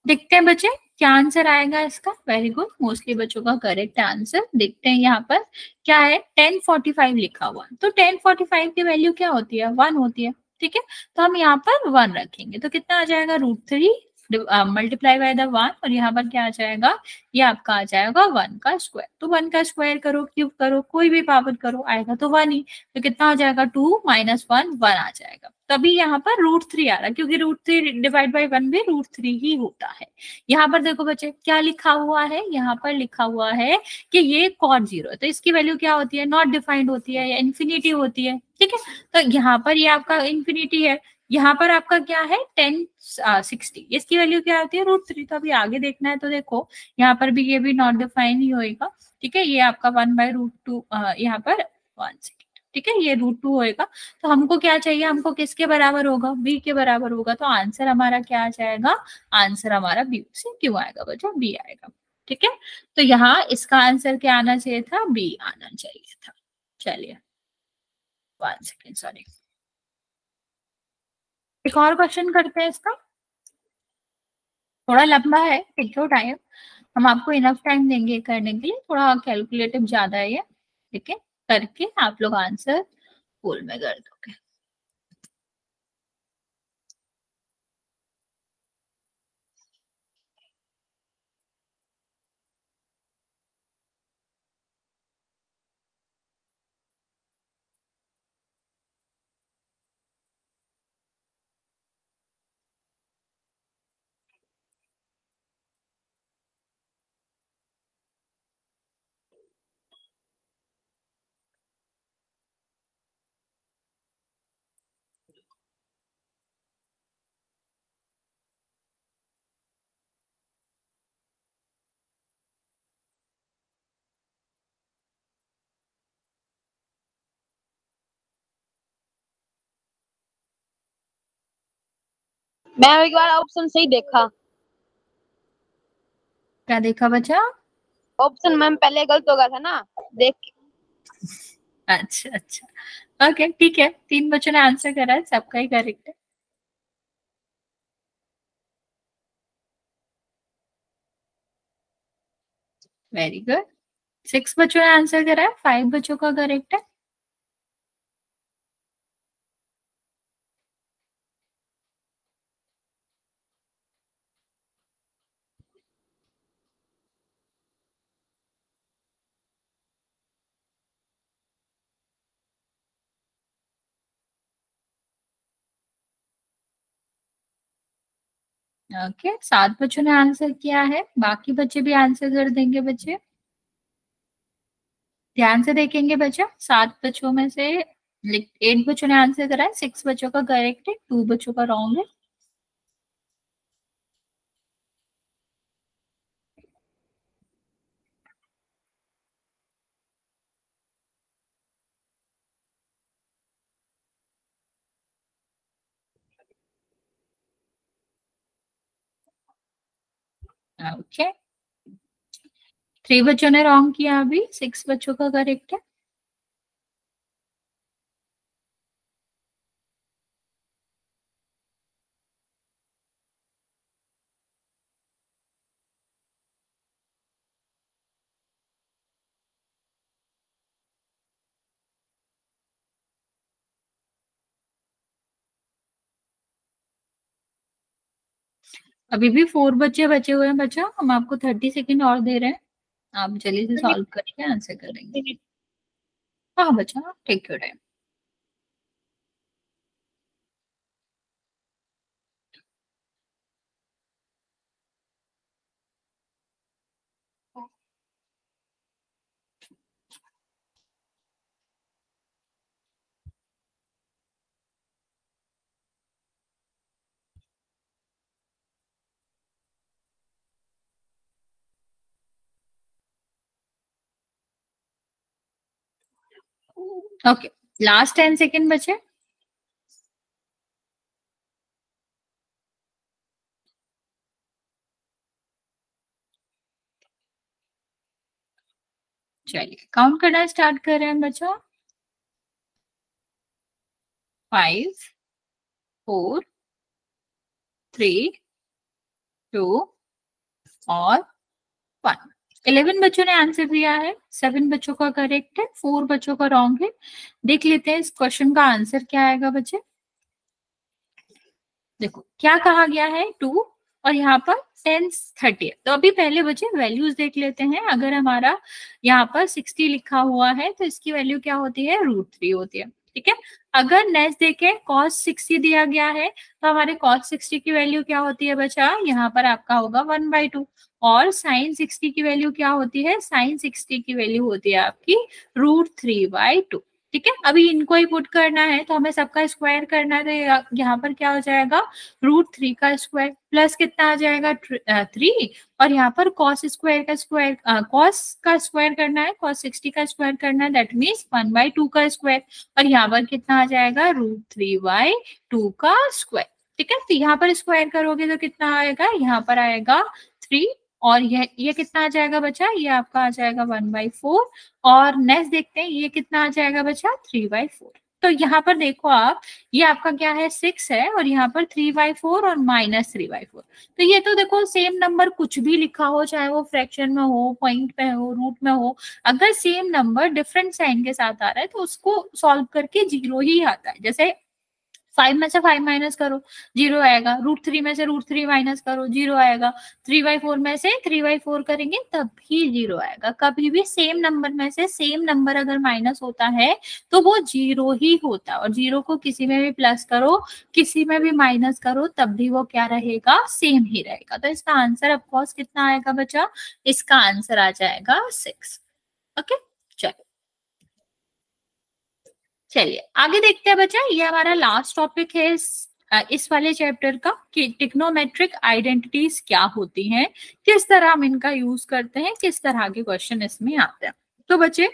देखते हैं बच्चे क्या आंसर आएगा इसका। वेरी गुड, मोस्टली बच्चों का करेक्ट आंसर। देखते हैं यहाँ पर क्या है, 1045 लिखा हुआ, तो 1045 की वैल्यू क्या होती है 1 होती है। ठीक है, तो हम यहाँ पर 1 रखेंगे तो कितना आ जाएगा √3 मल्टीप्लाई बाय द 1, और यहाँ पर क्या आ जाएगा, ये आपका आ जाएगा 1 का स्क्वायर। तो 1 का स्क्वायर करो, क्यूब करो, कोई भी पावर करो, आएगा तो 1 ही। तो कितना हो जाएगा 2 - 1 1 आ जाएगा। तभी यहाँ पर √3 आ रहा, क्योंकि √3 डिवाइड बाई 1 भी √3 ही होता है। यहाँ पर देखो बच्चे क्या लिखा हुआ है, यहाँ पर लिखा हुआ है कि ये cos 0 है, तो इसकी वैल्यू क्या होती है, नॉट डिफाइंड होती है या इन्फिनिटी होती है। ठीक है, तो यहाँ पर ये आपका इंफिनिटी है, यहाँ पर आपका क्या है 1060, इसकी वैल्यू क्या होती है √3। तो अभी आगे देखना है तो देखो यहाँ पर भी ये भी नॉट डिफाइन ही होएगा। ठीक है, ये आपका 1/√2 यहाँ पर 1 सेकेंड। ठीक है, ये √2 होएगा। तो हमको क्या चाहिए, हमको किसके बराबर होगा, बी के बराबर होगा। तो आंसर हमारा क्या आ जाएगा, आंसर हमारा बी से क्यों आएगा बच्चों, बी आएगा। ठीक है, तो यहाँ इसका आंसर क्या आना चाहिए था, बी आना चाहिए था। चलिए 1 सेकेंड, सॉरी। एक और क्वेश्चन करते हैं, इसका थोड़ा लंबा है, टेक योर टाइम, हम आपको इनफ टाइम देंगे करने के लिए, थोड़ा कैलकुलेटिव ज्यादा है ये। ठीक है, करके आप लोग आंसर फुल में कर दोगे। मैं एक बार ऑप्शन सही देखा। क्या देखा बच्चा, ऑप्शन मैम पहले गलत हो गया था ना, देख के। अच्छा अच्छा, ओके ठीक है, 3 बच्चों ने आंसर करा है, सबका ही करेक्ट है। वेरी गुड, 6 बच्चों ने आंसर करा है, 5 बच्चों का करेक्ट है। ओके, 7 बच्चों ने आंसर किया है, बाकी बच्चे भी आंसर कर देंगे। बच्चे ध्यान से देखेंगे बच्चा, 7 बच्चों में से 8 बच्चों ने आंसर करा है, 6 बच्चों का करेक्ट है, 2 बच्चों का रॉन्ग है। ओके, 3 बच्चों ने रॉन्ग किया, अभी 6 बच्चों का करेक्ट है। अभी भी 4 बच्चे बचे हुए हैं बच्चा, हम आपको 30 सेकेंड और दे रहे हैं, आप जल्दी से सॉल्व करके आंसर करेंगे। हाँ बच्चा, take your time. Okay, last 10 second बचे। चलिए काउंट करना स्टार्ट कर रहे हैं बच्चा, 5 4 3 2 और 1। 11 बच्चों ने आंसर दिया है, 7 बच्चों का करेक्ट है, 4 बच्चों का रॉन्ग है। देख लेते हैं इस क्वेश्चन का आंसर क्या आएगा बच्चे। देखो क्या कहा गया है 2 और यहाँ पर 1030 है। तो अभी पहले बच्चे वैल्यूज देख लेते हैं। अगर हमारा यहाँ पर 60 लिखा हुआ है तो इसकी वैल्यू क्या होती है, √3 होती है। ठीक है, अगर नेक्स्ट देखें cos 60 दिया गया है तो हमारे cos 60 की वैल्यू क्या होती है बच्चा, यहाँ पर आपका होगा 1/2। और sin 60 की वैल्यू क्या होती है, sin 60 की वैल्यू होती है आपकी √3/2। ठीक है, अभी इनको ही पुट करना है तो हमें सबका स्क्वायर करना है, तो यहाँ पर क्या हो जाएगा √3 का स्क्वायर प्लस कितना आ जाएगा 3, और यहाँ पर cos स्क्वायर का स्क्वायर cos का स्क्वायर करना है, cos 60 का स्क्वायर करना है, दैट मीन्स 1/2 का स्क्वायर, और यहाँ पर कितना आ जाएगा √3/2 का स्क्वायर। ठीक है, तो यहाँ पर स्क्वायर करोगे तो कितना आएगा, यहाँ पर आएगा 3, और ये कितना आ जाएगा बच्चा, ये आपका आ जाएगा 1/4, और नेक्स्ट देखते हैं ये कितना आ जाएगा बच्चा 3/4। तो यहाँ पर देखो आप, ये आपका क्या है 6 है, और यहाँ पर 3/4 और -3/4। तो ये तो देखो सेम नंबर कुछ भी लिखा हो, चाहे वो फ्रैक्शन में हो, पॉइंट में हो, रूट में हो, अगर सेम नंबर डिफरेंट साइन के साथ आ रहा है तो उसको सॉल्व करके 0 ही आता है। जैसे 5 में से 5 माइनस करो 0 आएगा, √3 में से √3 माइनस करो 0 आएगा, 3/4 में से 3/4 करेंगे तब भी 0 आएगा। कभी भी सेम नंबर में से सेम नंबर अगर माइनस होता है तो वो 0 ही होता है, और 0 को किसी में भी प्लस करो, किसी में भी माइनस करो, तब भी वो क्या रहेगा, सेम ही रहेगा। तो इसका आंसर ऑफकोर्स कितना आएगा बच्चा, इसका आंसर आ जाएगा 6। ओके, चलो चलिए आगे देखते हैं बच्चा, ये हमारा लास्ट टॉपिक है इस वाले चैप्टर का, कि टिक्नोमेट्रिक आइडेंटिटीज क्या होती हैं, किस तरह हम इनका यूज करते हैं, किस तरह के क्वेश्चन इसमें आते हैं। तो बच्चे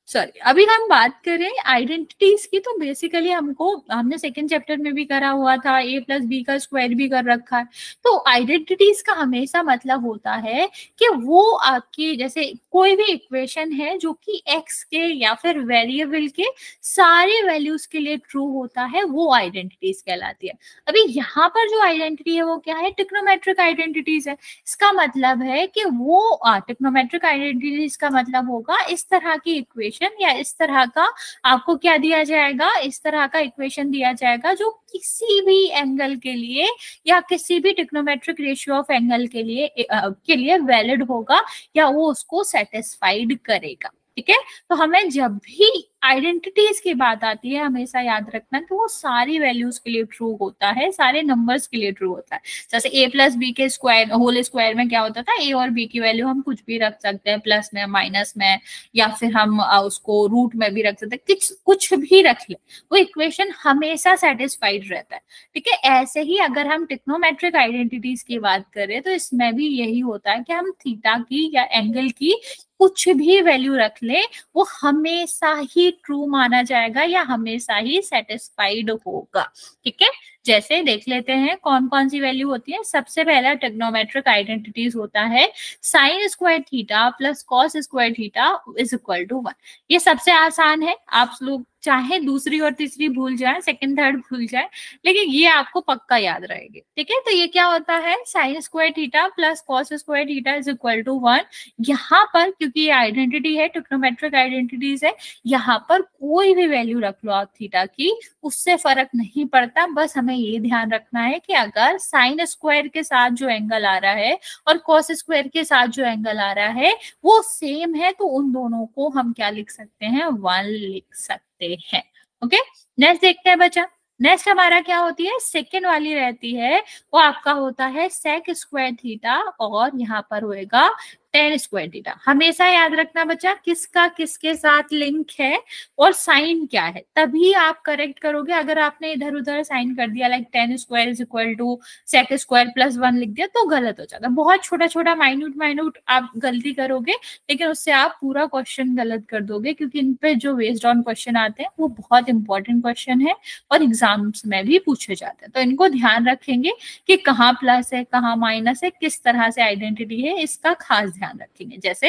सॉरी, अभी हम बात करें आइडेंटिटीज की, तो बेसिकली हमने सेकंड चैप्टर में भी करा हुआ था, a+b का स्क्वायर भी कर रखा है। तो आइडेंटिटीज का हमेशा मतलब होता है कि वो आपकी, जैसे कोई भी इक्वेशन है जो कि x के या फिर वेरिएबल के सारे वैल्यूज के लिए ट्रू होता है, वो आइडेंटिटीज कहलाती है। अभी यहाँ पर जो आइडेंटिटी है वो क्या है, टिक्नोमेट्रिक आइडेंटिटीज है। इसका मतलब है कि वो टिक्नोमेट्रिक आइडेंटिटीज का मतलब होगा इस तरह की इक्वेशन, या इस तरह का आपको क्या दिया जाएगा, इस तरह का इक्वेशन दिया जाएगा जो किसी भी एंगल के लिए या किसी भी टिक्नोमेट्रिक रेशियो ऑफ एंगल के लिए वैलिड होगा, या वो उसको सेटिस्फाइड करेगा। ठीक है, तो हमें जब भी आइडेंटिटीज की बात आती है हमेशा याद रखना कि वो सारी वैल्यूज के लिए ट्रू होता है, सारे नंबर्स के लिए ट्रू होता है। जैसे a+b के स्क्वायर होल स्क्वायर में क्या होता था, a और b की वैल्यू हम कुछ भी रख सकते हैं, प्लस में, माइनस में, या फिर हम उसको रूट में भी रख सकते हैं, कुछ भी रख ले, वो इक्वेशन हमेशा सेटिस्फाइड रहता है। ठीक है, ऐसे ही अगर हम टिक्नोमेट्रिक आइडेंटिटीज की बात करें तो इसमें भी यही होता है कि हम थीटा की या एंगल की कुछ भी वैल्यू रख ले, वो हमेशा ही ट्रू माना जाएगा या हमेशा ही सेटिस्फाइड होगा। ठीक है, जैसे देख लेते हैं कौन कौन सी वैल्यू होती है। सबसे पहला टिग्नोमेट्रिक आइडेंटिटीज होता है sin square theta plus cos square theta is equal to 1। ये सबसे आसान है, आप लोग चाहे दूसरी और तीसरी भूल जाए, सेकंड थर्ड भूल जाए, लेकिन ये आपको पक्का याद रहेगी। ठीक है, तो ये क्या होता है, sin square theta plus cos square theta is equal to 1। यहाँ पर क्योंकि ये आइडेंटिटी है, टिग्नोमेट्रिक आइडेंटिटीज है, यहाँ पर कोई भी वैल्यू रख लो आप थीटा की, उससे फर्क नहीं पड़ता। बस हमें ये ध्यान रखना है कि अगर साइन स्क्वायर के साथ जो एंगल आ रहा है और कॉस स्क्वायर के साथ जो एंगल आ रहा है वो सेम है, तो उन दोनों को हम क्या लिख सकते हैं, 1 लिख सकते हैं। ओके, नेक्स्ट देखते हैं बच्चा। नेक्स्ट हमारा क्या होती है, सेकेंड वाली रहती है, वो आपका होता है सेक स्क्वायर थीटा, और यहाँ पर होएगा tan स्क्वायर थीटा। हमेशा याद रखना बच्चा किसका किसके साथ लिंक है और साइन क्या है, तभी आप करेक्ट करोगे। अगर आपने इधर उधर साइन कर दिया, like tan square is equal to sec square plus 1 लिख दिया, तो गलत हो जाता है। बहुत छोटा छोटा माइन्यूट आप गलती करोगे, लेकिन उससे आप पूरा क्वेश्चन गलत कर दोगे, क्योंकि इन पे जो बेस्ड ऑन क्वेश्चन आते हैं वो बहुत इंपॉर्टेंट क्वेश्चन है और एग्जाम्स में भी पूछे जाते हैं। तो इनको ध्यान रखेंगे कि कहाँ प्लस है, कहाँ माइनस है, किस तरह से आइडेंटिटी है, इसका खास ध्यान रखेंगे। जैसे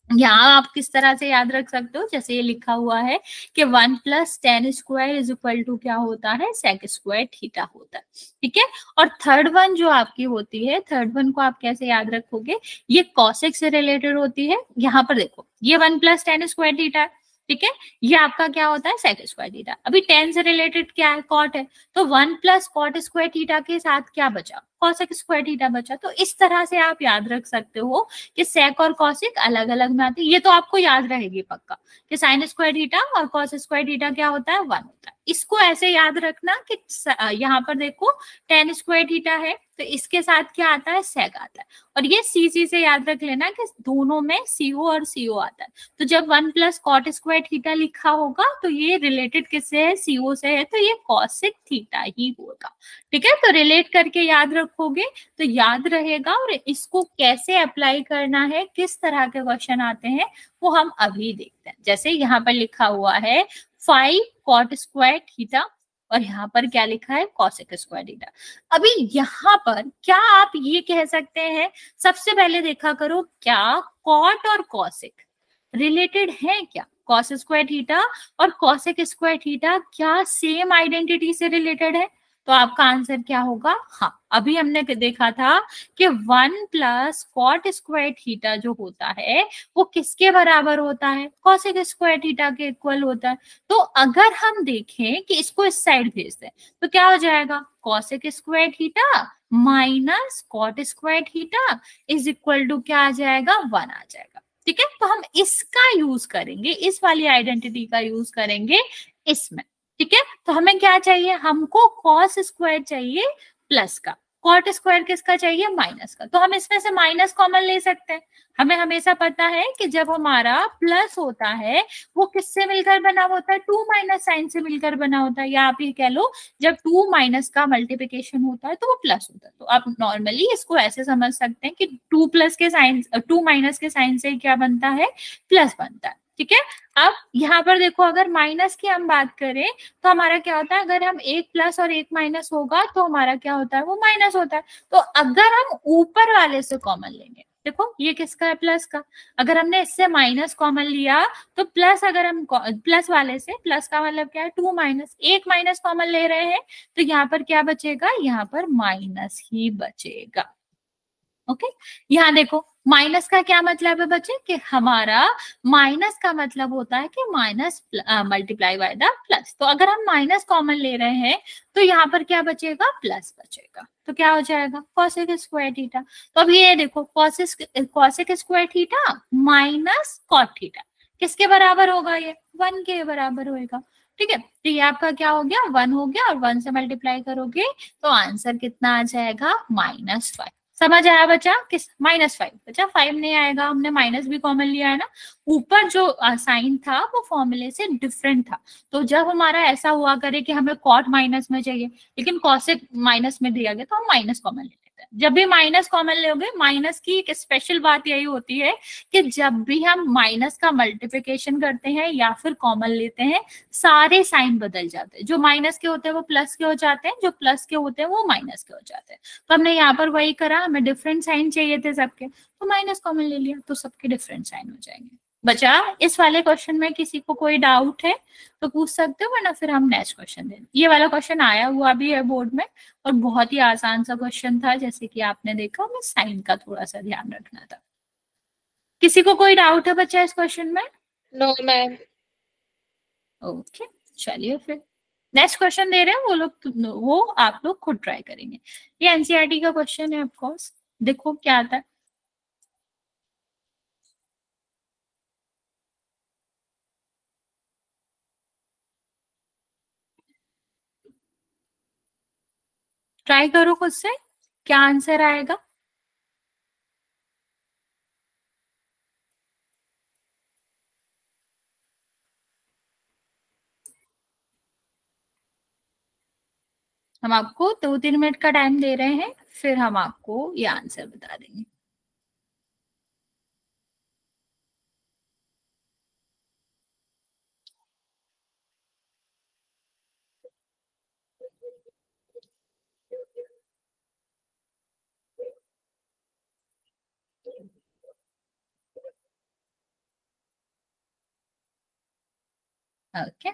यहाँ आप किस तरह से याद रख सकते हो, जैसे ये लिखा हुआ है कि 1 plus tan square is equal to क्या होता है, सेक स्क्वायर थीटा होता है। ठीक है, और थर्ड वन जो आपकी होती है, थर्ड वन को आप कैसे याद रखोगे, ये कॉसेक से रिलेटेड होती है। यहाँ पर देखो ये 1 प्लस tan स्क्वायर थीटा है, ठीक है, ये आपका क्या होता है, सेक स्क्वायर थीटा। अभी tan से रिलेटेड क्या है, कॉट है, तो 1 प्लस कॉट स्क्वायर थीटा के साथ क्या बचा, कॉसेक स्क्वायर थीटा बचा। तो इस तरह से आप याद रख सकते हो कि सेक और कॉसेक अलग अलग में आते हैं। ये तो आपको याद रहेगी पक्का कि साइन स्क्वायर थीटा और कॉस स्क्वायर थीटा क्या होता है, 1 होता है। इसको ऐसे याद रखना कि यहाँ पर देखो tan स्क्वायर थीटा है, तो इसके साथ क्या आता है, सेक आता है। और ये सी से याद रख लेना कि दोनों में CO और CO आता है। तो जब 1 प्लस कॉट स्क्वायर थीटा लिखा होगा तो ये रिलेटेड किससे है, CO से है, तो ये कॉसेक थीटा ही होगा। ठीक है, तो रिलेट करके याद रखोगे तो याद रहेगा। और इसको कैसे अप्लाई करना है, किस तरह के क्वेश्चन आते हैं, वो हम अभी देखते हैं। जैसे यहाँ पर लिखा हुआ है 5 कॉट स्क्वायर थीटा और यहाँ पर क्या लिखा है, कॉसेक स्क्वायर थीटा। अभी यहाँ पर क्या आप ये कह सकते हैं, सबसे पहले देखा करो क्या कॉट और कॉसेक रिलेटेड है क्या, कॉस स्क्वायर थीटा और कॉसेक स्क्वायर थीटा क्या सेम आइडेंटिटी से रिलेटेड है। तो आपका आंसर क्या होगा, हाँ। अभी हमने देखा था कि 1 प्लस कॉट स्क्वायर थीटा जो होता है वो किसके बराबर होता है, कॉसेक स्क्वायर थीटा के इक्वल होता है। तो अगर हम देखें कि इसको इस साइड भेज दें तो क्या हो जाएगा, cosec square theta minus cot square theta is equal to क्या आ जाएगा, 1 आ जाएगा। ठीक है, तो हम इसका यूज करेंगे, इस वाली आइडेंटिटी का यूज करेंगे इसमें। ठीक है, तो हमें क्या चाहिए, हमको कॉस स्क्वायर चाहिए प्लस का, कॉट स्क्वायर किसका चाहिए, माइनस का। तो हम इसमें से माइनस कॉमन ले सकते हैं। हमें हमेशा पता है कि जब हमारा प्लस होता है वो किससे मिलकर बना होता है, 2 माइनस साइन से मिलकर बना होता है, या आप ये कह लो जब 2 माइनस का मल्टीप्लिकेशन होता है तो वो प्लस होता है। तो आप नॉर्मली इसको ऐसे समझ सकते हैं कि 2 प्लस के साइन, 2 माइनस के साइन से क्या बनता है, प्लस बनता है। ठीक है, अब यहाँ पर देखो अगर माइनस की हम बात करें तो हमारा क्या होता है, अगर हम 1 प्लस और 1 माइनस होगा तो हमारा क्या होता है, वो माइनस होता है। तो अगर हम ऊपर वाले से कॉमन लेंगे, देखो ये किसका है, प्लस का, अगर हमने इससे माइनस कॉमन लिया तो प्लस, अगर हम प्लस वाले से, प्लस का मतलब क्या है, 2 माइनस, 1 माइनस कॉमन ले रहे हैं तो यहाँ पर क्या बचेगा, यहाँ पर माइनस ही बचेगा। ओके, यहाँ देखो माइनस का क्या मतलब है बच्चे, कि हमारा माइनस का मतलब होता है कि minus multiply by the plus. तो अगर हम माइनस कॉमन ले रहे हैं तो यहाँ पर क्या बचेगा, प्लस बचेगा। तो क्या हो जाएगा, कॉसेक स्क्वायर थीटा। तो अब ये देखो cosec square theta minus cot theta किसके बराबर होगा, ये 1 के बराबर होगा। ठीक है, तो ये आपका क्या हो गया, 1 हो गया, और 1 से मल्टीप्लाई करोगे तो आंसर कितना आ जाएगा, -5। समझ आया बच्चा, किस, -5 बच्चा, 5 नहीं आएगा, हमने माइनस भी कॉमन लिया है ना। ऊपर जो साइन था वो फॉर्मूले से डिफरेंट था। तो जब हमारा ऐसा हुआ करे कि हमें कॉट माइनस में चाहिए लेकिन कॉसेक माइनस में दिया गया तो हम माइनस कॉमन लेते हैं। जब भी माइनस कॉमन लोगे, माइनस की एक स्पेशल बात यही होती है कि जब भी हम माइनस का मल्टीप्लिकेशन करते हैं या फिर कॉमन लेते हैं, सारे साइन बदल जाते हैं। जो माइनस के होते हैं वो प्लस के हो जाते हैं, जो प्लस के होते हैं वो माइनस के हो जाते हैं। तो हमने यहाँ पर वही करा, हमें डिफरेंट साइन चाहिए थे सबके, तो माइनस कॉमन ले लिया, तो सबके डिफरेंट साइन हो जाएंगे। बचा, इस वाले क्वेश्चन में किसी को कोई डाउट है तो पूछ सकते हो, वरना फिर हम नेक्स्ट क्वेश्चन दें। ये वाला क्वेश्चन आया हुआ भी है बोर्ड में और बहुत ही आसान सा क्वेश्चन था, जैसे कि आपने देखा, हमें साइन का थोड़ा सा ध्यान रखना था। किसी को कोई डाउट है बच्चा इस क्वेश्चन में? No ma'am. ओके, चलिए फिर नेक्स्ट क्वेश्चन दे रहे हैं, वो लोग, वो आप लोग खुद ट्राई करेंगे। ये एनसीईआरटी का क्वेश्चन है, ऑफकोर्स। देखो क्या आता है। ट्राई करो खुद से, क्या आंसर आएगा। हम आपको 2-3 मिनट का टाइम दे रहे हैं, फिर हम आपको ये आंसर बता देंगे। ओके,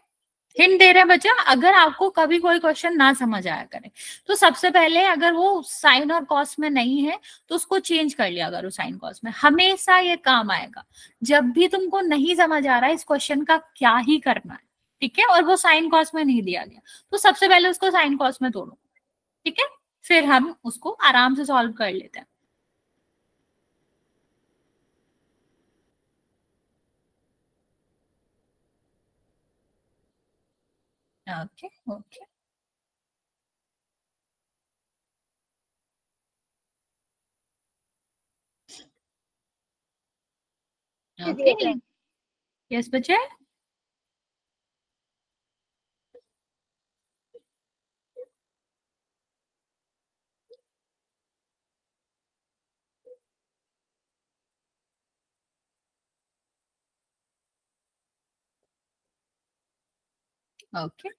हिंट दे रहे हैं बच्चा, अगर आपको कभी कोई क्वेश्चन ना समझ आया करे तो सबसे पहले, अगर वो साइन और कॉस में नहीं है तो उसको चेंज कर लिया करो साइन कॉस में, हमेशा ये काम आएगा। जब भी तुमको नहीं समझ आ रहा है इस क्वेश्चन का क्या ही करना है, ठीक है, और वो साइन कॉस में नहीं दिया गया, तो सबसे पहले उसको साइन कॉस में तोड़ो। ठीक है, फिर हम उसको आराम से सॉल्व कर लेते हैं। ओके ओके ओके यस बच्चे। ओके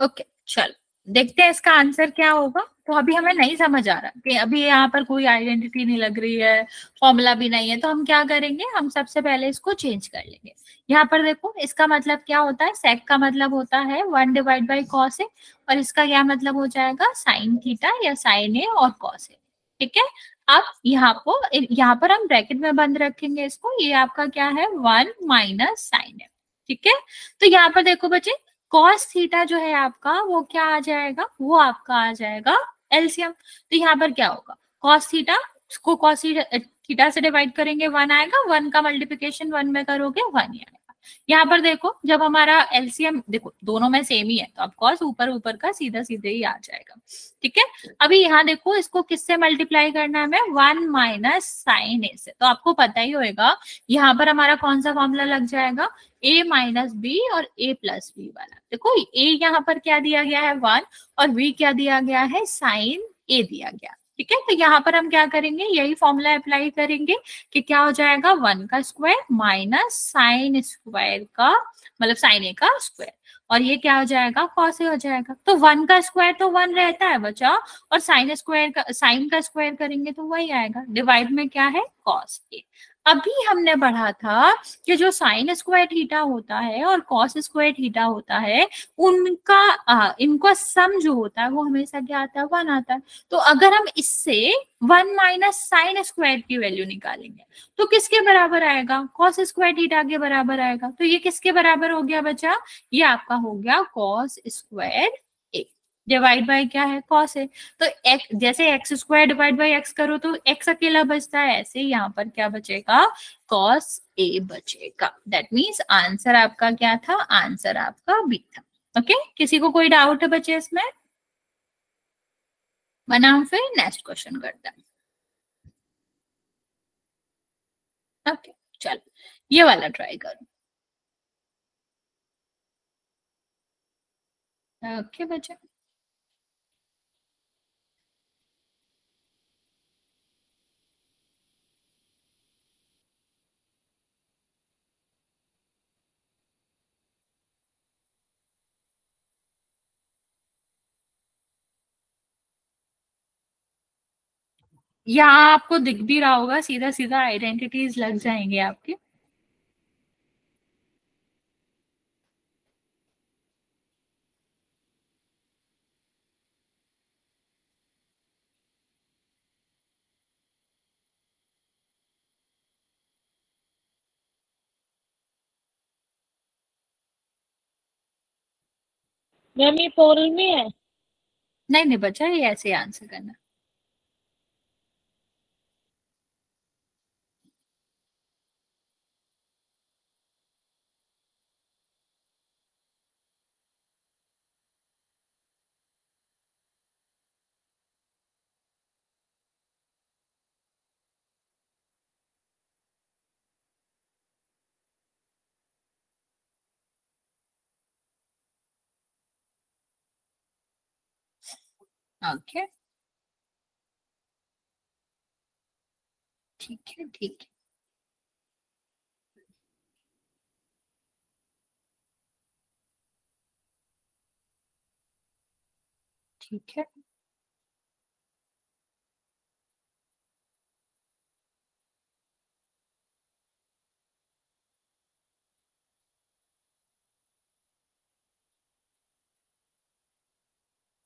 ओके चलो देखते हैं इसका आंसर क्या होगा। तो अभी हमें नहीं समझ आ रहा कि अभी यहाँ पर कोई आइडेंटिटी नहीं लग रही है, फॉर्मूला भी नहीं है, तो हम क्या करेंगे, हम सबसे पहले इसको चेंज कर लेंगे। यहाँ पर देखो इसका मतलब क्या होता है, सेक का मतलब होता है 1/cos ए, और इसका क्या मतलब हो जाएगा साइन थीटा या साइन ए और कॉस ए। ठीक है, अब यहाँ पर हम ब्रैकेट में बंद रखेंगे इसको, ये आपका क्या है 1 माइनस साइन है। ठीक है, तो यहाँ पर देखो बच्चे कॉस थीटा जो है आपका वो क्या आ जाएगा, वो आपका आ जाएगा एलसीएम। तो यहाँ पर क्या होगा, कॉस थीटा को कॉस थीटा से डिवाइड करेंगे 1 आएगा, 1 का मल्टीप्लिकेशन 1 में करोगे 1 ही आएगा। यहाँ पर देखो जब हमारा एलसीएम देखो दोनों में सेम ही है, तो अब कॉस ऊपर ऊपर का सीधा सीधे ही आ जाएगा। ठीक है, अभी यहाँ देखो इसको किससे मल्टीप्लाई करना है हमें, 1 माइनस साइन ए से। तो आपको पता ही होगा यहाँ पर हमारा कौन सा फॉर्मूला लग जाएगा, a माइनस बी और a प्लस बी वाला। देखो a यहाँ पर क्या दिया गया है 1 और b क्या दिया गया है साइन a दिया गया। ठीक है, तो यहाँ पर हम क्या करेंगे, यही फॉर्मूला अप्लाई करेंगे कि क्या हो जाएगा 1 का स्क्वायर माइनस साइन स्क्वायर का मतलब साइन ए का स्क्वायर, और ये क्या हो जाएगा कॉस ए हो जाएगा। तो 1 का स्क्वायर तो 1 रहता है बच्चा, और साइन का स्क्वायर करेंगे तो वही आएगा, डिवाइड में क्या है कॉस ए। अभी हमने पढ़ा था कि जो साइन स्क्वायर थीटा होता है और कॉस स्क्वायर थीटा होता है इनका सम जो होता है वो हमेशा क्या आता है 1 आता है। तो अगर हम इससे 1 माइनस साइन स्क्वायर की वैल्यू निकालेंगे तो किसके बराबर आएगा, कॉस स्क्वायर थीटा के बराबर आएगा। तो ये किसके बराबर हो गया बच्चा, ये आपका हो गया cos square A, divide by क्या है कॉस ए। तो एक्स जैसे x square divide by x करो तो एक्स अकेला बचता है, ऐसे ही यहाँ पर क्या बचेगा कॉस ए बचेगा। दैट मीन्स आंसर आपका क्या था, आंसर आपका बी था। ओके किसी को कोई डाउट है बच्चे इसमें, वरना हम फिर नेक्स्ट क्वेश्चन करते हैं। ओके चलो ये वाला ट्राई करो। ओके बच्चे यहाँ आपको दिख भी रहा होगा, सीधा सीधा आइडेंटिटीज लग जाएंगे आपके। मैम ये पोरल में है। नहीं नहीं बच्चा ये ऐसे आंसर करना। ओके ठीक है ठीक है ठीक है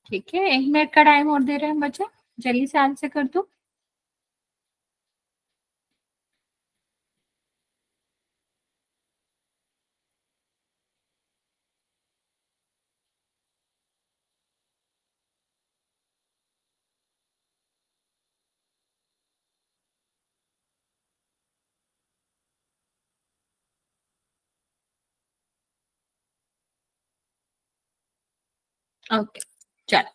ठीक है, 1 मिनट का टाइम और दे रहे हैं बच्चा, जल्दी से आंसर कर दो। ओके चलो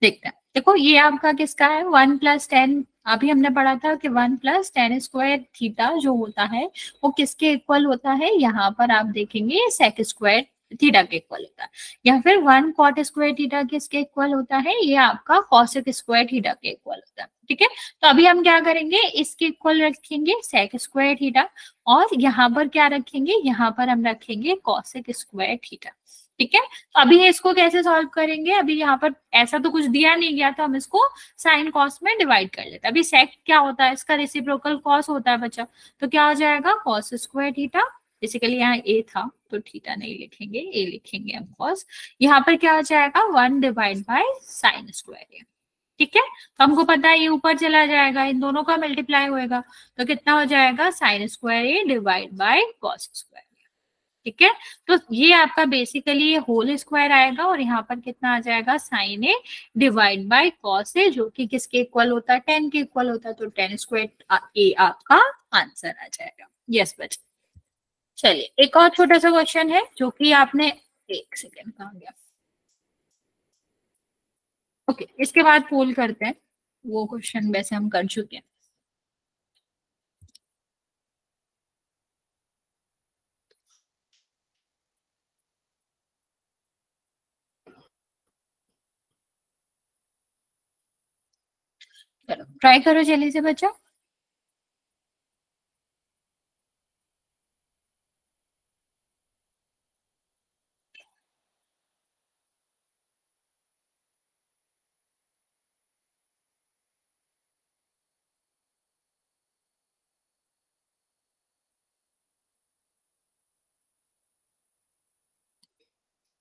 देखते हैं। देखो ये आपका किसका है, 1+10। अभी हमने पढ़ा था कि 1+10² थीटा जो होता है वो किसके इक्वल होता है, यहाँ पर आप देखेंगे sec² थीटा के इक्वल होता है, या फिर 1 cot² थीटा किसके इक्वल होता है, ये आपका cosec² थीटा के इक्वल होता है। ठीक है, तो अभी हम क्या करेंगे, इसके इक्वल रखेंगे sec² थीटा, और यहाँ पर क्या रखेंगे, यहाँ पर हम रखेंगे cosec² थीटा। ठीक है, तो अभी इसको कैसे सॉल्व करेंगे, अभी यहाँ पर ऐसा तो कुछ दिया नहीं गया, तो हम इसको साइन कॉस में डिवाइड कर लेते हैं। अभी सेक क्या होता है, इसका रेसिप्रोकल कॉस होता है बच्चा, तो क्या हो जाएगा cos² थीटा। बेसिकली यहाँ ए था तो थीटा नहीं लिखेंगे, ए लिखेंगे हम कॉस। यहाँ पर क्या हो जाएगा 1/sin²। ठीक है, तो हमको पता है ये ऊपर चला जाएगा, इन दोनों का मल्टीप्लाई होएगा, तो कितना हो जाएगा sin² डिवाइड बाय cos²। ठीक है, तो ये आपका बेसिकली ये होल स्क्वायर आएगा, और यहाँ पर कितना आ जाएगा sin A divide by cos A, जो कि किसके इक्वल होता है, 10 के इक्वल होता है, तो 10² A आपका आंसर आ जाएगा। यस बच्चे, चलिए एक और छोटा सा क्वेश्चन है जो कि आपने, एक सेकेंड कहा गया, ओके इसके बाद पोल करते हैं, वो क्वेश्चन वैसे हम कर चुके हैं। चलो ट्राई करो जल्दी से बच्चा।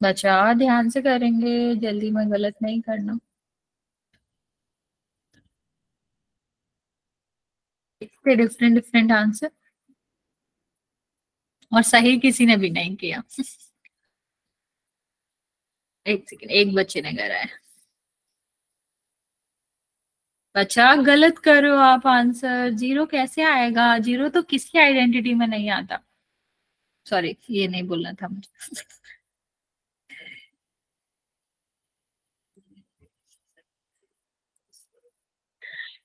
बच्चा ध्यान से करेंगे, जल्दी में गलत नहीं करना। डिफरेंट डिफरेंट आंसर, और सही किसी ने भी नहीं किया। एक सेकेंड, एक बच्चे ने करा है। बच्चा गलत करो आप आंसर, 0 कैसे आएगा, 0 तो किसकी आइडेंटिटी में नहीं आता। सॉरी ये नहीं बोलना था मुझे।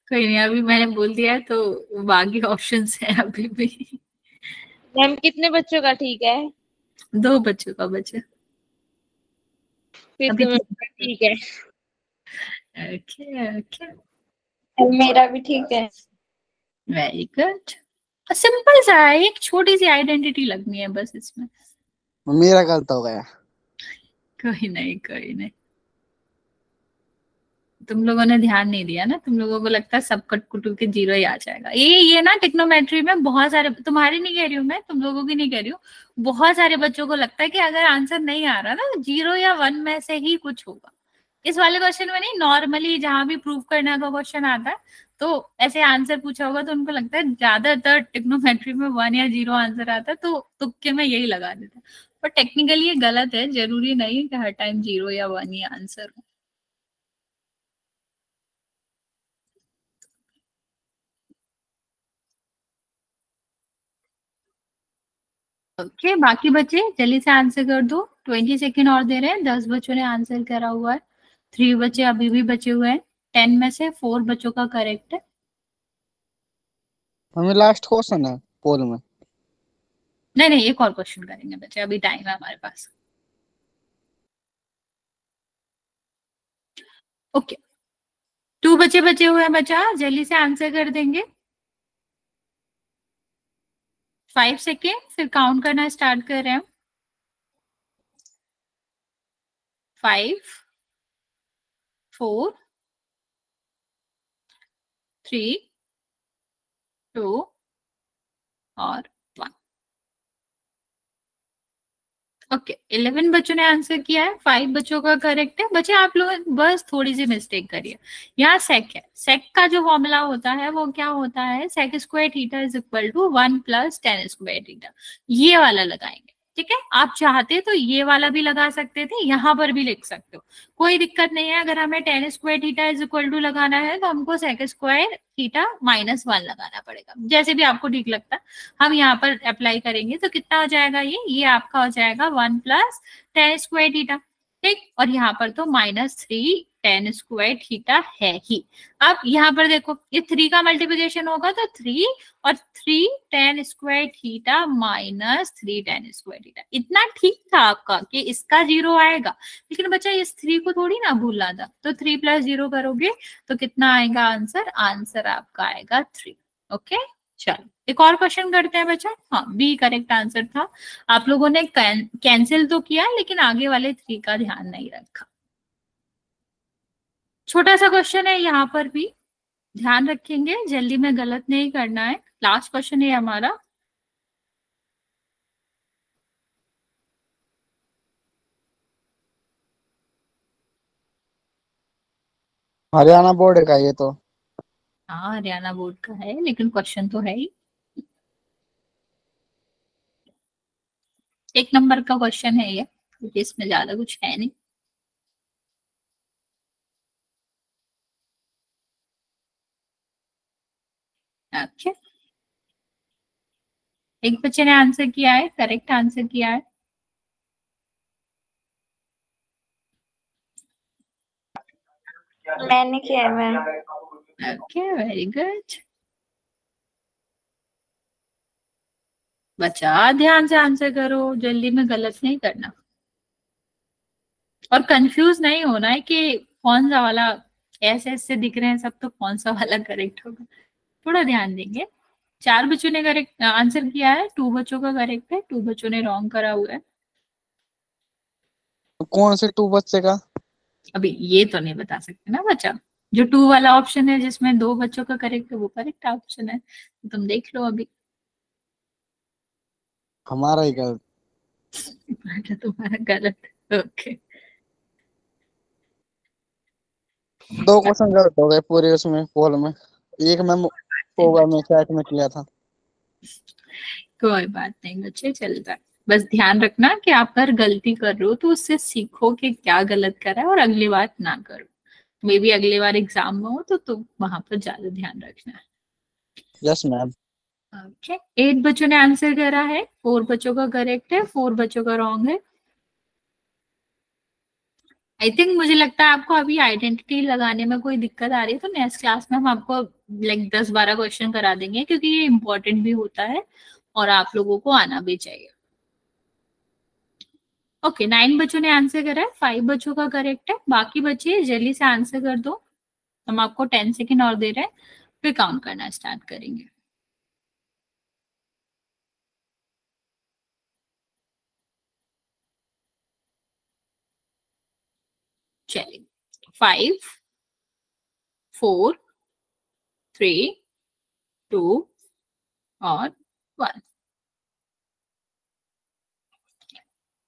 कोई नहीं, अभी मैंने बोल दिया है तो बाकी ऑप्शंस है अभी भी। मैम कितने बच्चों का ठीक है? 2 बच्चों का बच्चा फिर अभी। तो मेरा ठीक है, ओके ओके, मेरा भी ठीक है। Very good. सिंपल सा है, एक छोटी सी आइडेंटिटी लगनी है बस इसमें। मेरा गलत हो गया। कोई नहीं कोई नहीं, तुम लोगों ने ध्यान नहीं दिया ना, तुम लोगों को लगता है सब कट कुटू के 0 ही आ जाएगा। ये ना टिक्नोमेट्री में बहुत सारे, तुम्हारी नहीं कह रही हूँ मैं, तुम लोगों की नहीं कह रही हूँ, बहुत सारे बच्चों को लगता है कि अगर आंसर नहीं आ रहा ना 0 या 1 में से ही कुछ होगा। इस वाले क्वेश्चन में नहीं, नॉर्मली जहां भी प्रूव करने का क्वेश्चन आता है तो ऐसे आंसर पूछा होगा तो उनको लगता है ज्यादातर टिक्नोमेट्री में 1 या 0 आंसर आता है, तो तुक्के में यही लगा देता है। पर टेक्निकली ये गलत है, जरूरी नहीं कि हर टाइम 0 या 1 ही आंसर हो। ओके बाकी बच्चे जल्दी से आंसर कर दो, 20 सेकेंड और दे रहे हैं। 10 बच्चों ने आंसर करा हुआ है, 3 बच्चे अभी भी बचे हुए हैं, 10 में से 4 बच्चों का करेक्ट है। हमें लास्ट क्वेश्चन है पोल में। नहीं नहीं, एक और क्वेश्चन करेंगे बच्चे, अभी टाइम है हमारे पास। ओके 2 बच्चे बचे हुए हैं बच्चा, जल्दी से आंसर कर देंगे। 5 सेकेंड, फिर काउंट करना स्टार्ट कर रहे हैं। 5 4 3 2 और 1। ओके 11 बच्चों ने आंसर किया है, 5 बच्चों का करेक्ट है। बच्चे आप लोग बस थोड़ी सी मिस्टेक करिए, यहाँ सेक है, सेक का जो फॉर्मूला होता है वो क्या होता है, sec² theta is equal to 1+tan² theta, ये वाला लगाएंगे। ठीक है, आप चाहते तो ये वाला भी लगा सकते थे, यहाँ पर भी लिख सकते हो, कोई दिक्कत नहीं है। अगर हमें tan² theta is equal to लगाना है तो हमको sec² थीटा -1 लगाना पड़ेगा, जैसे भी आपको ठीक लगता है। हम यहाँ पर अप्लाई करेंगे तो कितना हो जाएगा, ये आपका हो जाएगा 1+tan² थीटा। ठीक, और यहाँ पर तो -3 tan स्क्वायर थीटा है ही। अब यहाँ पर देखो ये 3 का मल्टीप्लिकेशन होगा तो 3 और 3 tan square theta -3 tan square theta, इतना ठीक था आपका कि इसका 0 आएगा, लेकिन बच्चा इस 3 को थोड़ी ना भूलना था, तो 3 + 0 करोगे तो कितना आएगा आंसर? आंसर आपका आएगा 3। ओके, चलो एक और क्वेश्चन करते हैं बच्चा। हाँ, बी करेक्ट आंसर था। आप लोगों ने कैंसिल तो किया लेकिन आगे वाले 3 का ध्यान नहीं रखा। छोटा सा क्वेश्चन है, यहाँ पर भी ध्यान रखेंगे, जल्दी में गलत नहीं करना है। लास्ट क्वेश्चन है हमारा। हरियाणा बोर्ड का ये तो। हाँ, हरियाणा बोर्ड का है लेकिन क्वेश्चन तो है ही। 1 नंबर का क्वेश्चन है ये, क्योंकि इसमें ज्यादा कुछ है नहीं। ओके, एक बच्चे ने आंसर किया है, करेक्ट आंसर किया है। मैंने किया है मैम। ओके, वेरी गुड बच्चा, ध्यान से आंसर करो, जल्दी में गलत नहीं करना और कंफ्यूज नहीं होना है कि कौन सा वाला, ऐसे ऐसे दिख रहे हैं सब तो कौन सा वाला करेक्ट होगा। थोड़ा ध्यान देंगे। 4 बच्चों ने करेक्ट आंसर किया है, 2 बच्चों का करेक्ट है, 2 बच्चों ने रॉन्ग करा हुआ है। कौन से 2 बच्चे का? अभी ये तो नहीं बता सकते ना बच्चा। जो 2 वाला ऑप्शन है जिसमें 2 बच्चों का करेक्ट है वो करेक्ट ऑप्शन है, तो तुम देख लो अभी। हमारा ही गलत। तुम्हारा गलत। ओके, 2 क्वेश्चन गलत हो गए पूरे उसमें पोल में। एक मैं होगा मैं चैट में किया था। कोई बात नहीं बच्चे, चलता है। बस ध्यान रखना कि आप अगर गलती कर रहे हो तो उससे सीखो कि क्या गलत करा है और अगली बार ना करो। मे बी अगली बार एग्जाम में हो तो वहां पर ज्यादा ध्यान रखना है। Yes ma'am. ओके, 8 बच्चों ने आंसर करा है, 4 बच्चों का करेक्ट है, 4 बच्चों का रॉन्ग है। आई थिंक मुझे लगता है आपको अभी आइडेंटिटी लगाने में कोई दिक्कत आ रही है, तो नेक्स्ट क्लास में हम आपको लाइक 10-12 क्वेश्चन करा देंगे, क्योंकि ये इंपॉर्टेंट भी होता है और आप लोगों को आना भी चाहिए। ओके, 9 बच्चों ने आंसर करा है, 5 बच्चों का करेक्ट है। बाकी बच्चे जल्दी से आंसर कर दो, हम आपको 10 सेकेंड और दे रहे हैं, फिर काउंट करना स्टार्ट करेंगे। चलिए, 5 4 3 2 और 1।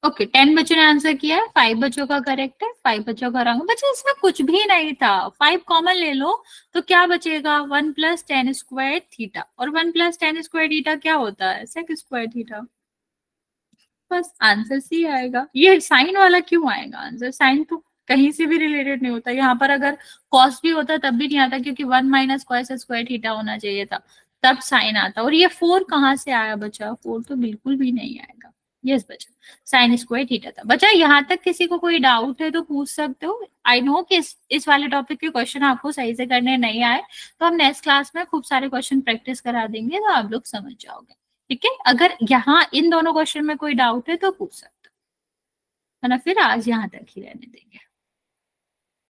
ओके, 10 बच्चों ने आंसर किया है, 5 बच्चों का करेक्ट है, 5 बच्चों का रॉन्ग। बच्चे इसमें कुछ भी नहीं था, 5 कॉमन ले लो तो क्या बचेगा? 1 + tan स्क्वायर थीटा, और 1 + tan स्क्वायर थीटा क्या होता है? Sec square theta. बस आंसर सी आएगा। ये साइन वाला क्यों आएगा आंसर? साइन तो कहीं से भी रिलेटेड नहीं होता। यहाँ पर अगर कॉस भी होता तब भी नहीं आता, क्योंकि 1 - cos स्क्वायर थीटा होना चाहिए था, तब साइन आता। और ये 4 कहाँ से आया बच्चा? 4 तो बिल्कुल भी नहीं आएगा। यस बच्चा, साइन स्क्वायर थीटा था। बच्चा यहाँ तक किसी को कोई डाउट है तो पूछ सकते हो। आई नो कि इस वाले टॉपिक के क्वेश्चन आपको सही से करने नहीं आए, तो हम नेक्स्ट क्लास में खूब सारे क्वेश्चन प्रैक्टिस करा देंगे, तो आप लोग समझ जाओगे। ठीक है, अगर यहाँ इन दोनों क्वेश्चन में कोई डाउट है तो पूछ सकते हो, वरना फिर आज यहाँ तक ही रहने देंगे।